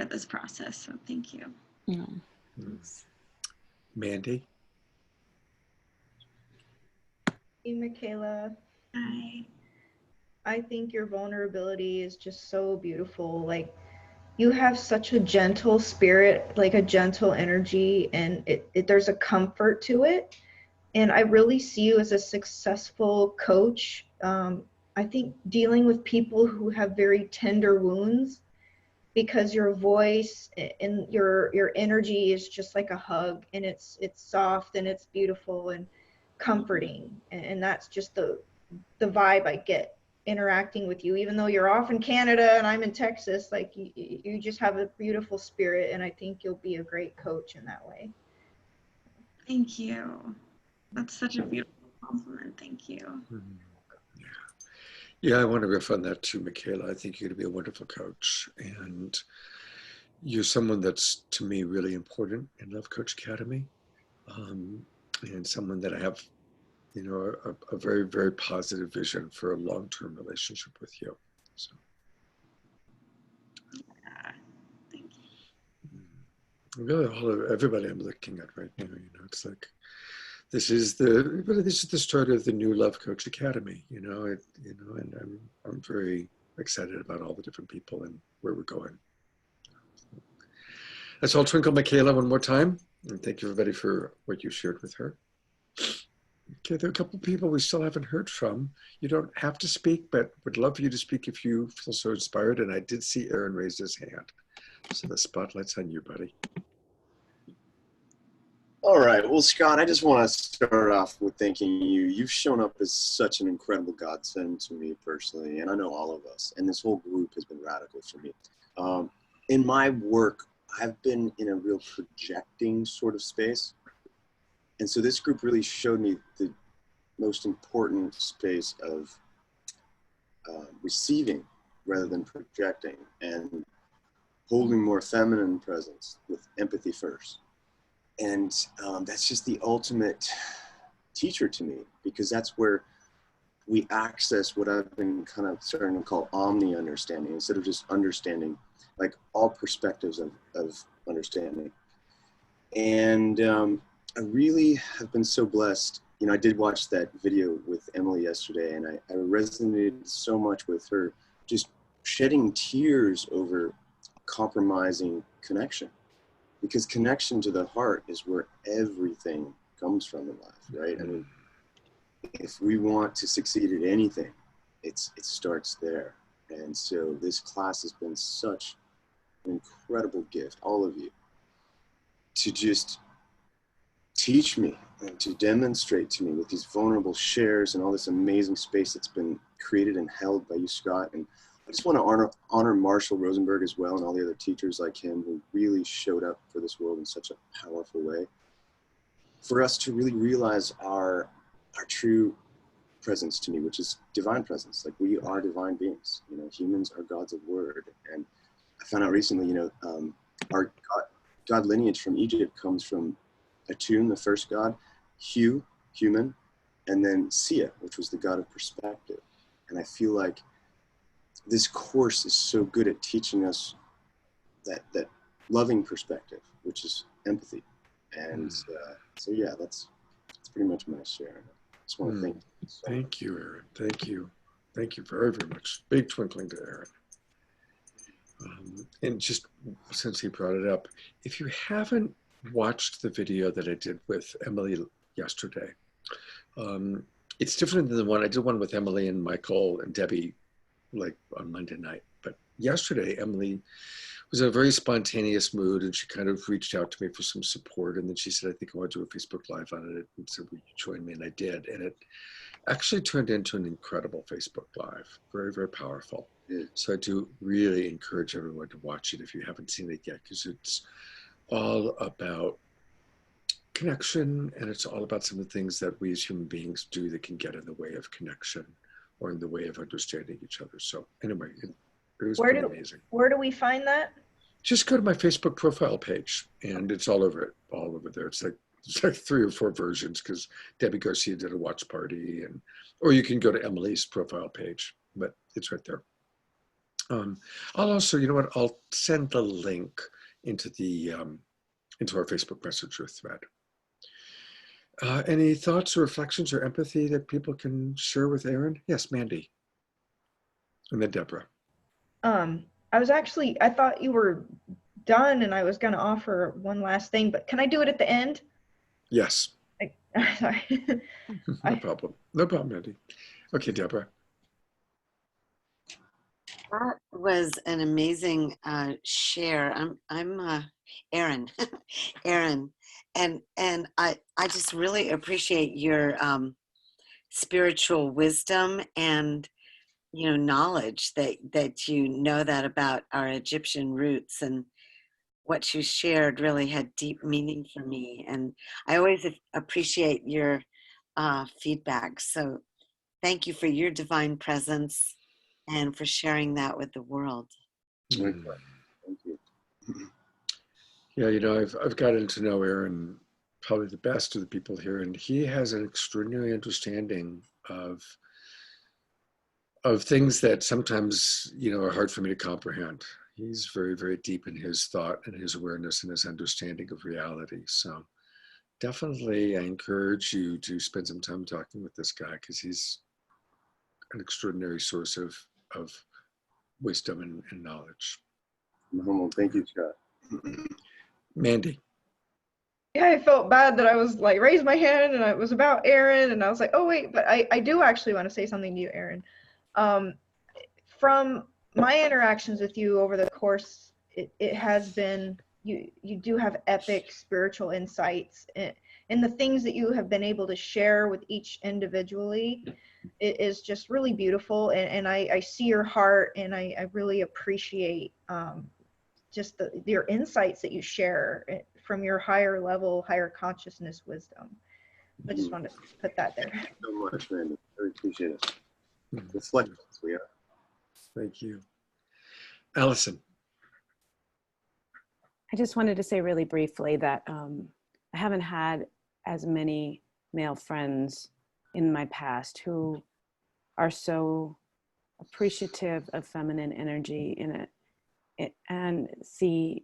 this process, so thank you. Mandy. Hey, Michaela. Hi. I think your vulnerability is just so beautiful. Like, you have such a gentle spirit, like a gentle energy, and there's a comfort to it. And I really see you as a successful coach. I think dealing with people who have very tender wounds, because your voice and your energy is just like a hug, and it's soft and it's beautiful and comforting, and that's just the vibe I get interacting with you. Even though you're off in Canada and I'm in Texas, like you just have a beautiful spirit, and I think you'll be a great coach in that way. Thank you. That's such a beautiful compliment. Thank you. Yeah, I want to riff on that too, Michaela. I think you're going to be a wonderful coach. And you're someone that's, to me, really important in Love Coach Academy. And someone that I have, you know, a very, very positive vision for a long-term relationship with you. So. Yeah, thank you. Really, everybody I'm looking at right now, you know, it's like, this is the start of the new Love Coach Academy, you know, and I'm very excited about all the different people and where we're going. Let's all twinkle Michaela one more time, and thank you everybody for what you shared with her. Okay, there are a couple of people we still haven't heard from. You don't have to speak, but would love for you to speak if you feel so inspired. And I did see Aaron raise his hand, so the spotlight's on you, buddy. All right. Well, Scott, I just want to start off with thanking you. You've shown up as such an incredible godsend to me personally, and I know all of us. And this whole group has been radical for me. In my work, I've been in a real projecting sort of space. And so this group really showed me the most important space of receiving rather than projecting, and holding more feminine presence with empathy first. And that's just the ultimate teacher to me, because that's where we access what I've been kind of starting to call omni understanding, instead of just understanding, like all perspectives of understanding. And I really have been so blessed. You know, I did watch that video with Emily yesterday, and I resonated so much with her just shedding tears over compromising connection. Because connection to the heart is where everything comes from in life, right? I mean, if we want to succeed at anything, it starts there. And so this class has been such an incredible gift, all of you, to just teach me and to demonstrate to me with these vulnerable shares and all this amazing space that's been created and held by you, Scott. And I just want to honor Marshall Rosenberg as well, and all the other teachers like him who really showed up for this world in such a powerful way, for us to really realize our true presence to me, which is divine presence. Like, we are divine beings, you know, humans are gods of word. And I found out recently, you know, our God lineage from Egypt comes from Atum, the first god, Hu, human, and then Sia, which was the god of perspective. And I feel like this course is so good at teaching us that loving perspective, which is empathy. And so yeah, that's pretty much my share. I just want to thank you. Thank you, Aaron. Thank you. Thank you very, very much. Big twinkling to Aaron. And just since he brought it up, if you haven't watched the video that I did with Emily yesterday, it's different than the one I did one with Emily and Michael and Debbie, like on Monday night. But yesterday, Emily was in a very spontaneous mood, and she kind of reached out to me for some support. And then she said, I think I want to do a Facebook Live on it. And so will you join me? And I did. And it actually turned into an incredible Facebook Live. Very, very powerful. So I do really encourage everyone to watch it if you haven't seen it yet, because it's all about connection, and it's all about some of the things that we as human beings do that can get in the way of connection or in the way of understanding each other. So anyway, it was pretty amazing. Where do we find that? Just go to my Facebook profile page, and it's all over there. It's like 3 or 4 versions, because Debbie Garcia did a watch party, or you can go to Emily's profile page, but it's right there. I'll also, you know what, I'll send the link into our Facebook Messenger thread. Any thoughts or reflections or empathy that people can share with Aaron? Yes, Mandy. And then Deborah. I thought you were done and I was going to offer one last thing, but can I do it at the end? Yes. Sorry. No problem. No problem, Andy. Okay, Deborah. That was an amazing share. I'm Erin, Erin, and I just really appreciate your spiritual wisdom and knowledge that you know that about our Egyptian roots, and what you shared really had deep meaning for me. And I always appreciate your feedback. So thank you for your divine presence and for sharing that with the world. Thank you. Yeah, I've gotten to know Aaron, probably the best of the people here, and he has an extraordinary understanding of things that sometimes are hard for me to comprehend. He's very, very deep in his thought and his awareness and his understanding of reality. So definitely I encourage you to spend some time talking with this guy, because he's an extraordinary source of wisdom and knowledge. Well, thank you, Scott. Mandy. Yeah, I felt bad that I was like raised my hand and it was about Aaron, and I was like, oh wait, but I do actually want to say something to you, Aaron. From my interactions with you over the course, it has been, you do have epic spiritual insights, and the things that you have been able to share with each individually, it is just really beautiful. And I see your heart, and I really appreciate just your insights that you share from your higher level, higher consciousness wisdom. I just wanted to put that there. Thank you so much, Mandy. I really appreciate it. Reflections we are. Thank you. Allison. I just wanted to say really briefly that I haven't had as many male friends in my past who are so appreciative of feminine energy in it and see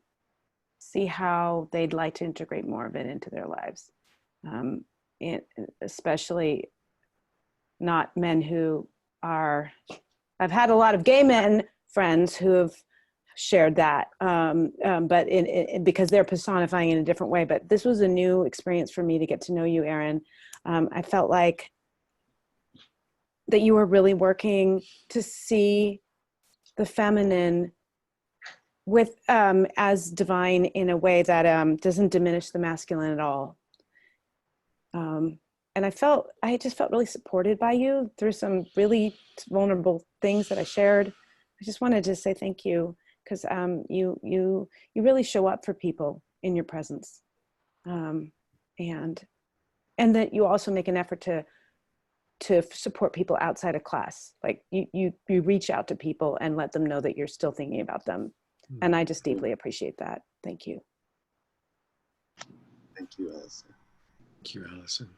how they'd like to integrate more of it into their lives. Especially not men who are, I've had a lot of gay men friends who have shared that, but because they're personifying in a different way. But this was a new experience for me to get to know you, Aaron. I felt like that you were really working to see the feminine with as divine in a way that doesn't diminish the masculine at all. And I just felt really supported by you through some really vulnerable things that I shared. I just wanted to say thank you, because you really show up for people in your presence, and that you also make an effort to support people outside of class. Like you reach out to people and let them know that you're still thinking about them, and I just deeply appreciate that. Thank you. Thank you, Allison. Thank you, Allison.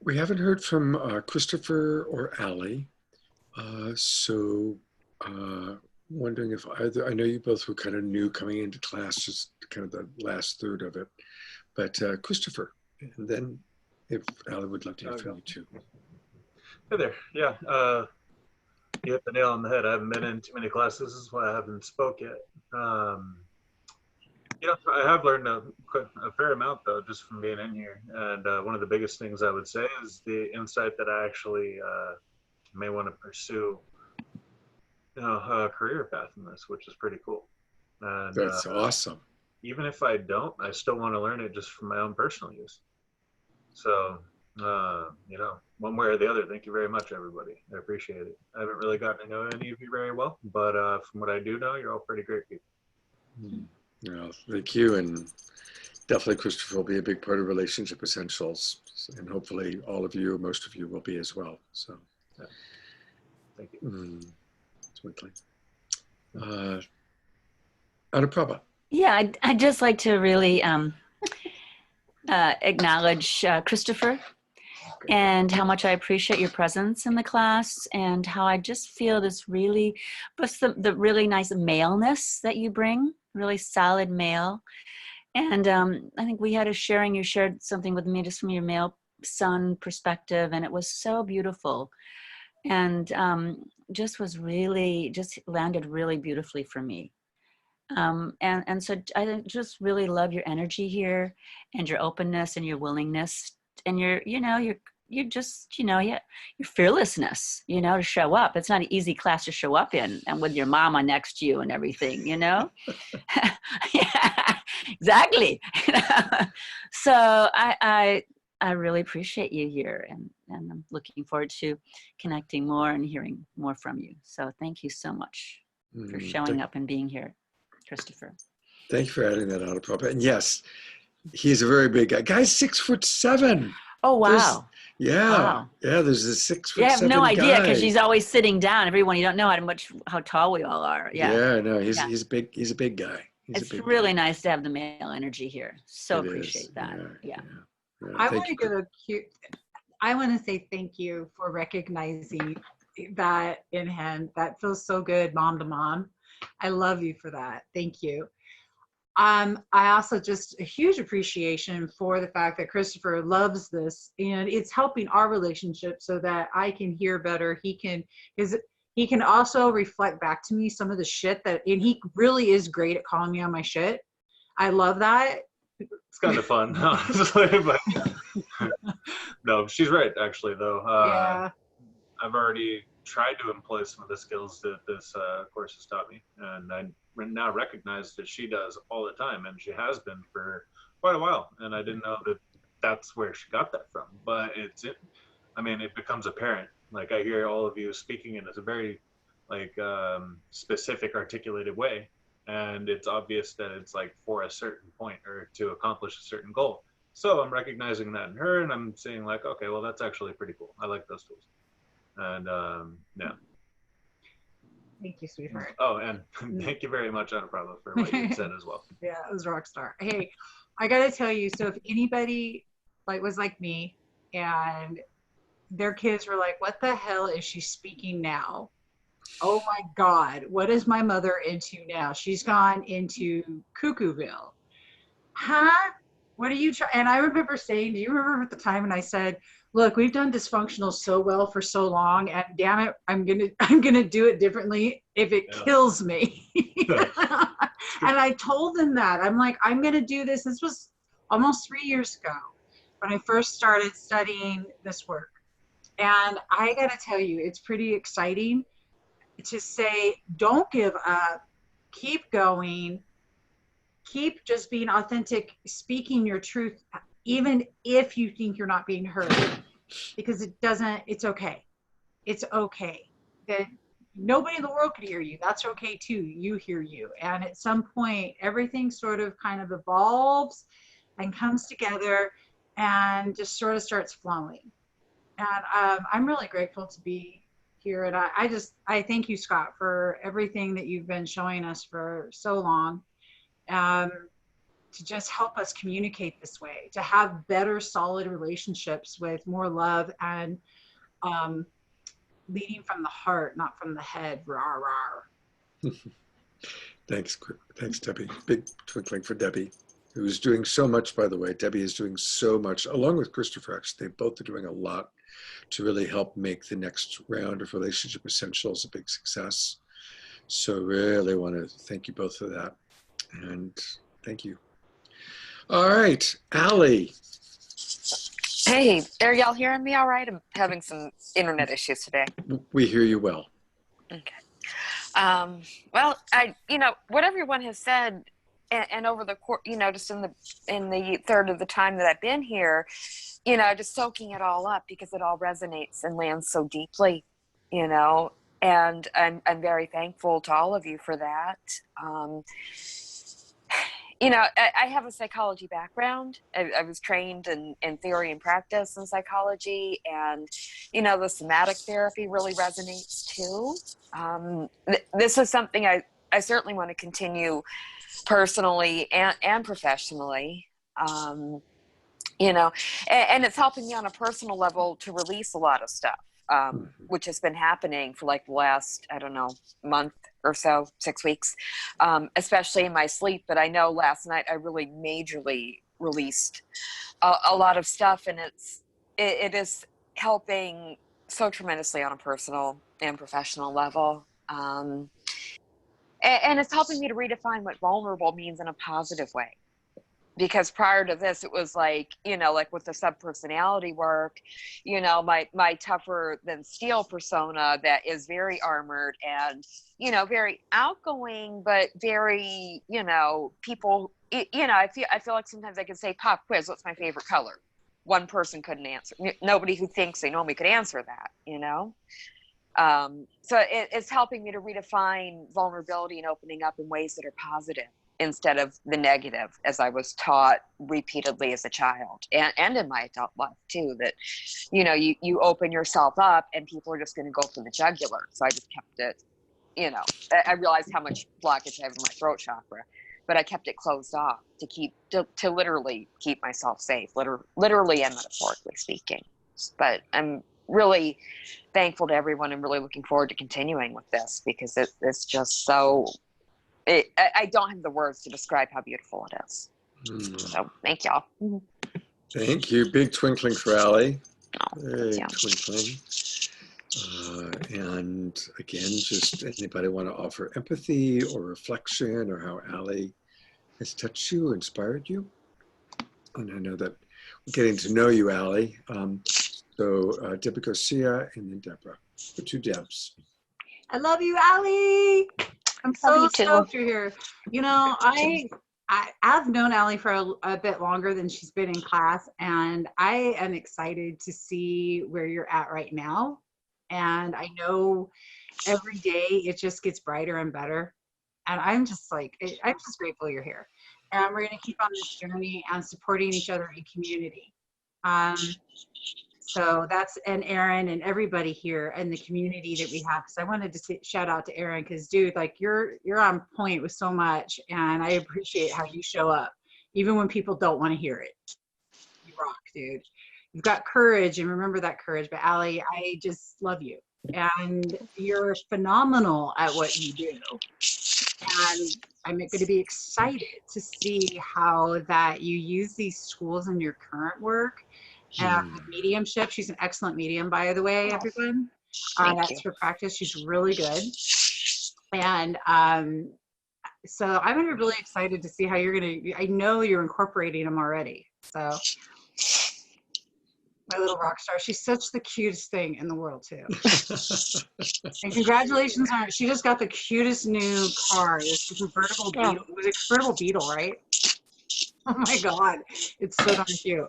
We haven't heard from Christopher or Allie, so wondering if either, I know you both were kind of new coming into class, just kind of the last third of it, but Christopher, and then if Allie would love to hear from you too. Hey there. Yeah, you hit the nail on the head. I haven't been in too many classes. This is why I haven't spoke yet. I have learned a fair amount, though, just from being in here. And one of the biggest things I would say is the insight that I actually may want to pursue, a career path in this, which is pretty cool. And, that's awesome. Even if I don't, I still want to learn it just for my own personal use. So, one way or the other, thank you very much, everybody. I appreciate it. I haven't really gotten to know any of you very well, but from what I do know, you're all pretty great people. Well, thank you, and definitely Christopher will be a big part of Relationship Essentials, and hopefully all of you, or most of you, will be as well. So, yeah. Thank you. Sweetly. Anuprabha. Yeah, I'd just like to really acknowledge Christopher and how much I appreciate your presence in the class, and how I just feel this really, plus the really nice maleness that you bring, really solid male. And I think we had a sharing, you shared something with me just from your male son perspective, and it was so beautiful. and just landed really beautifully for me. And so I just really love your energy here, and your openness, and your willingness, and your fearlessness, to show up. It's not an easy class to show up in, and with your mama next to you and everything, Yeah, exactly. So I really appreciate you here, and I'm looking forward to connecting more and hearing more from you. So thank you so much for showing up and being here, Christopher. Thank you for adding that on, Prabha. And yes, he's a very big guy. Guy's 6'7". Oh, wow. Yeah, there's a 6'7" You have no idea, because guy. she's always sitting down. Everyone, you don't know how tall we all are. Yeah. No, he's big. He's a big guy. It's really nice to have the male energy here. So appreciate that. Yeah. I want to say thank you for recognizing that in him. That feels so good, mom to mom. I love you for that. Thank you. I also just a huge appreciation for the fact that Christopher loves this, and it's helping our relationship so that I can hear better. He can also reflect back to me some of the shit and he really is great at calling me on my shit. I love that. It's kind of fun, honestly, but no, she's right, actually, though. Yeah. I've already tried to employ some of the skills that this course has taught me, and I now recognize that she does all the time, and she has been for quite a while, and I didn't know that that's where she got that from, but it becomes apparent. Like, I hear all of you speaking in a very specific, articulated way, and it's obvious that it's like for a certain point or to accomplish a certain goal. So I'm recognizing that in her, and I'm seeing like, okay, well, that's actually pretty cool. I like those tools. And yeah. Thank you, sweetheart. Oh, and thank you very much, Anuprabha, for what you said as well. Yeah, it was a rock star. Hey, I got to tell you, so if anybody was like me and their kids were like, what the hell is she speaking now? Oh my God, what is my mother into now? She's gone into Cuckooville. Huh? What are you trying? And I remember saying, do you remember at the time when I said, look, we've done dysfunctional so well for so long, and damn it, I'm gonna do it differently if it kills me. And I told them that. I'm like, I'm gonna do this. This was almost 3 years ago when I first started studying this work. And I gotta tell you, it's pretty exciting to say, don't give up, keep going, keep just being authentic, speaking your truth, even if you think you're not being heard, because it's okay. It's okay. That nobody in the world could hear you. That's okay too. You hear you. And at some point, everything sort of kind of evolves and comes together and just sort of starts flowing. And I'm really grateful to be here. And I thank you, Scott, for everything that you've been showing us for so long. To just help us communicate this way, to have better, solid relationships with more love and leading from the heart, not from the head. Rawr, rawr. Thanks, Debbie. Big twinkling for Debbie, who's doing so much, by the way. Debbie is doing so much, along with Christopher, actually. They both are doing a lot to really help make the next round of Relationship Essentials a big success. So really want to thank you both for that. And thank you. All right, Allie. Hey, are y'all hearing me all right? I'm having some internet issues today. We hear you well. Okay. Well, what everyone has said, and over the course, just in the third of the time that I've been here, just soaking it all up because it all resonates and lands so deeply, and I'm very thankful to all of you for that. I have a psychology background. I was trained in theory and practice in psychology, and, the somatic therapy really resonates too. This is something I certainly want to continue personally and professionally, and it's helping me on a personal level to release a lot of stuff, which has been happening for like the last, month or so, 6 weeks, especially in my sleep. But I know last night I really majorly released a lot of stuff, and it is helping so tremendously on a personal and professional level. And it's helping me to redefine what vulnerable means in a positive way. Because prior to this, it was like, like with the subpersonality work, my tougher than steel persona that is very armored and, very outgoing, but very, people, I feel like sometimes I could say, pop quiz, what's my favorite color? One person couldn't answer. Nobody who thinks they know me could answer that, So it's helping me to redefine vulnerability and opening up in ways that are positive instead of the negative, as I was taught repeatedly as a child and in my adult life too, that, you open yourself up and people are just going to go for the jugular. So I just kept it, I realized how much blockage I have in my throat chakra, but I kept it closed off to literally keep myself safe, literally and metaphorically speaking. But I'm really thankful to everyone and really looking forward to continuing with this because it's just so, I don't have the words to describe how beautiful it is. So thank y'all. Thank you. Big twinkling for Allie. Big Yeah. twinkling. And again, just anybody want to offer empathy or reflection or how Allie has touched you, inspired you? And I know that we're getting to know you, Allie. So Deborah Garcia and then Deborah, the two Debs. I love you, Allie. I'm so you too. stoked you're here. I've known Allie for a bit longer than she's been in class, and I am excited to see where you're at right now. And I know every day it just gets brighter and better. And I'm just grateful you're here. And we're going to keep on this journey and supporting each other in community. So and Aaron and everybody here and the community that we have. Because I wanted to shout out to Aaron because, dude, you're on point with so much, and I appreciate how you show up, even when people don't want to hear it. You rock, dude. You've got courage, and remember that courage. But Allie, I just love you, and you're phenomenal at what you do. And I'm going to be excited to see how that you use these tools in your current work. With mediumship, she's an excellent medium, by the way, everyone. That's her practice. She's really good. And so I'm going to be really excited to see how you're going to, I know you're incorporating them already. So my little rock star, she's such the cutest thing in the world too. And congratulations on her. She just got the cutest new car. This convertible beetle. It was a convertible beetle, right? Oh my God. It's so darn cute.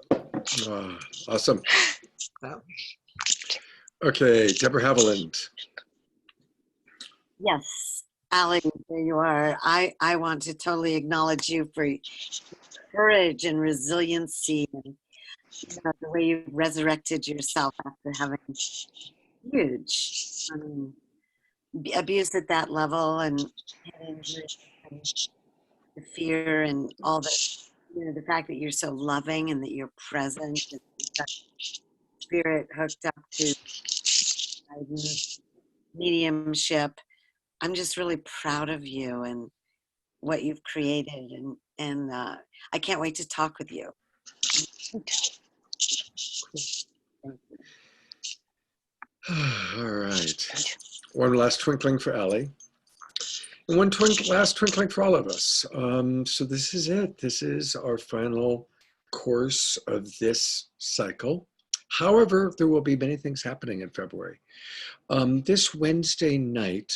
Awesome. Okay, Deborah Haviland. Yes, Allie, there you are. I want to totally acknowledge you for courage and resiliency and the way you resurrected yourself after having huge abuse at that level and the fear and all that. The fact that you're so loving and that you're present and that spirit hooked up to guidance, mediumship. I'm just really proud of you and what you've created, and I can't wait to talk with you. All right. One last twinkling for Allie. And one last twinkling for all of us. So this is it. This is our final course of this cycle. However, there will be many things happening in February. This Wednesday night,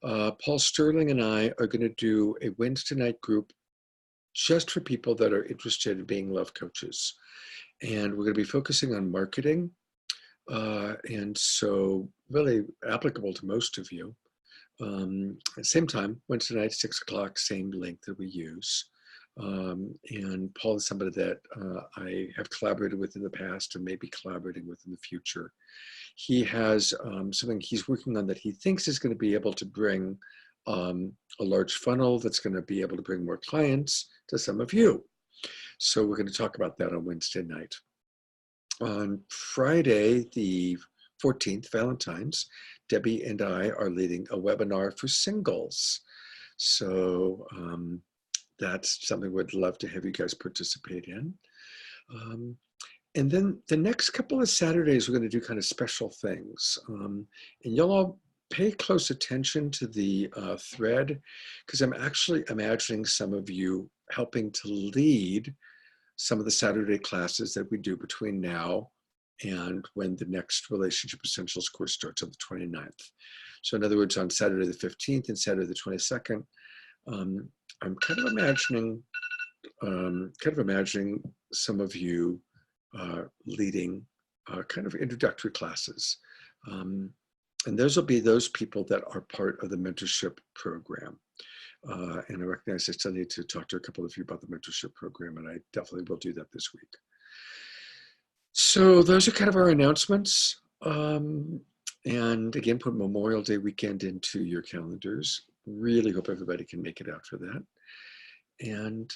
Paul Sterling and I are going to do a Wednesday night group just for people that are interested in being love coaches. And we're going to be focusing on marketing. And so really applicable to most of you. Same time, Wednesday night, 6 o'clock, same link that we use. And Paul is somebody that I have collaborated with in the past and may be collaborating with in the future. He has something he's working on that he thinks is going to be able to bring a large funnel that's going to be able to bring more clients to some of you. So we're going to talk about that on Wednesday night. On Friday, the 14th, Valentine's, Debbie and I are leading a webinar for singles. So that's something we'd love to have you guys participate in. And then the next couple of Saturdays, we're going to do kind of special things. And you'll all pay close attention to the thread, because I'm actually imagining some of you helping to lead some of the Saturday classes that we do between now and when the next Relationship Essentials course starts on the 29th. So in other words, on Saturday the 15th and Saturday the 22nd, I'm kind of imagining some of you leading kind of introductory classes. And those will be those people that are part of the mentorship program. And I recognize I still need to talk to a couple of you about the mentorship program, and I definitely will do that this week. So those are kind of our announcements. And again, put Memorial Day weekend into your calendars. Really hope everybody can make it out for that. And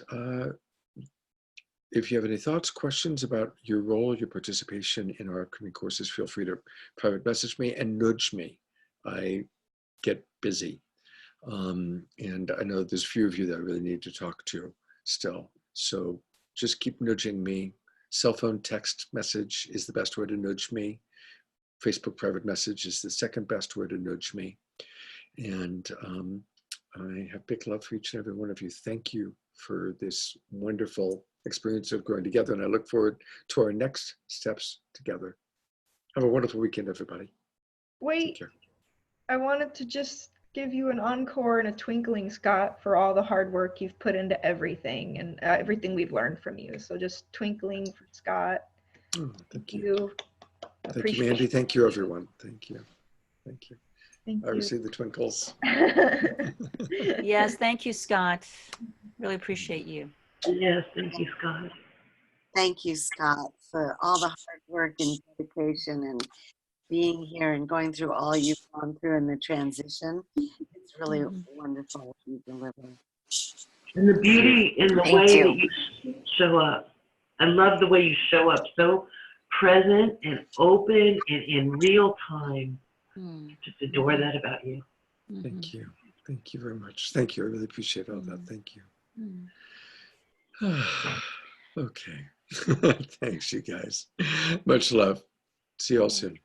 if you have any thoughts, questions about your role, your participation in our upcoming courses, feel free to private message me and nudge me. I get busy. And I know there's a few of you that I really need to talk to still. So just keep nudging me. Cell phone text message is the best way to nudge me. Facebook private message is the second best way to nudge me. And I have big love for each and every one of you. Thank you for this wonderful experience of growing together. And I look forward to our next steps together. Have a wonderful weekend, everybody. Wait, I wanted to just give you an encore and a twinkling, Scott, for all the hard work you've put into everything and everything we've learned from you. So just twinkling for Scott. Oh, thank you. Thank you, Appreciate Mandy. Thank you, everyone. Thank you. Thank you. Thank I you. received the twinkles. Yes, thank you, Scott. Really appreciate you. Yes, thank you, Scott. Thank you, Scott, for all the hard work and dedication and being here and going through all you've gone through in the transition. It's really wonderful what you deliver. And the beauty in the Thank way you. that you show up. I love the way you show up, so present and open and in real time. Just adore that about you. Thank you. Thank you very much. Thank you. I really appreciate all that. Thank you. Okay. Thanks, you guys. Much love. See you all soon.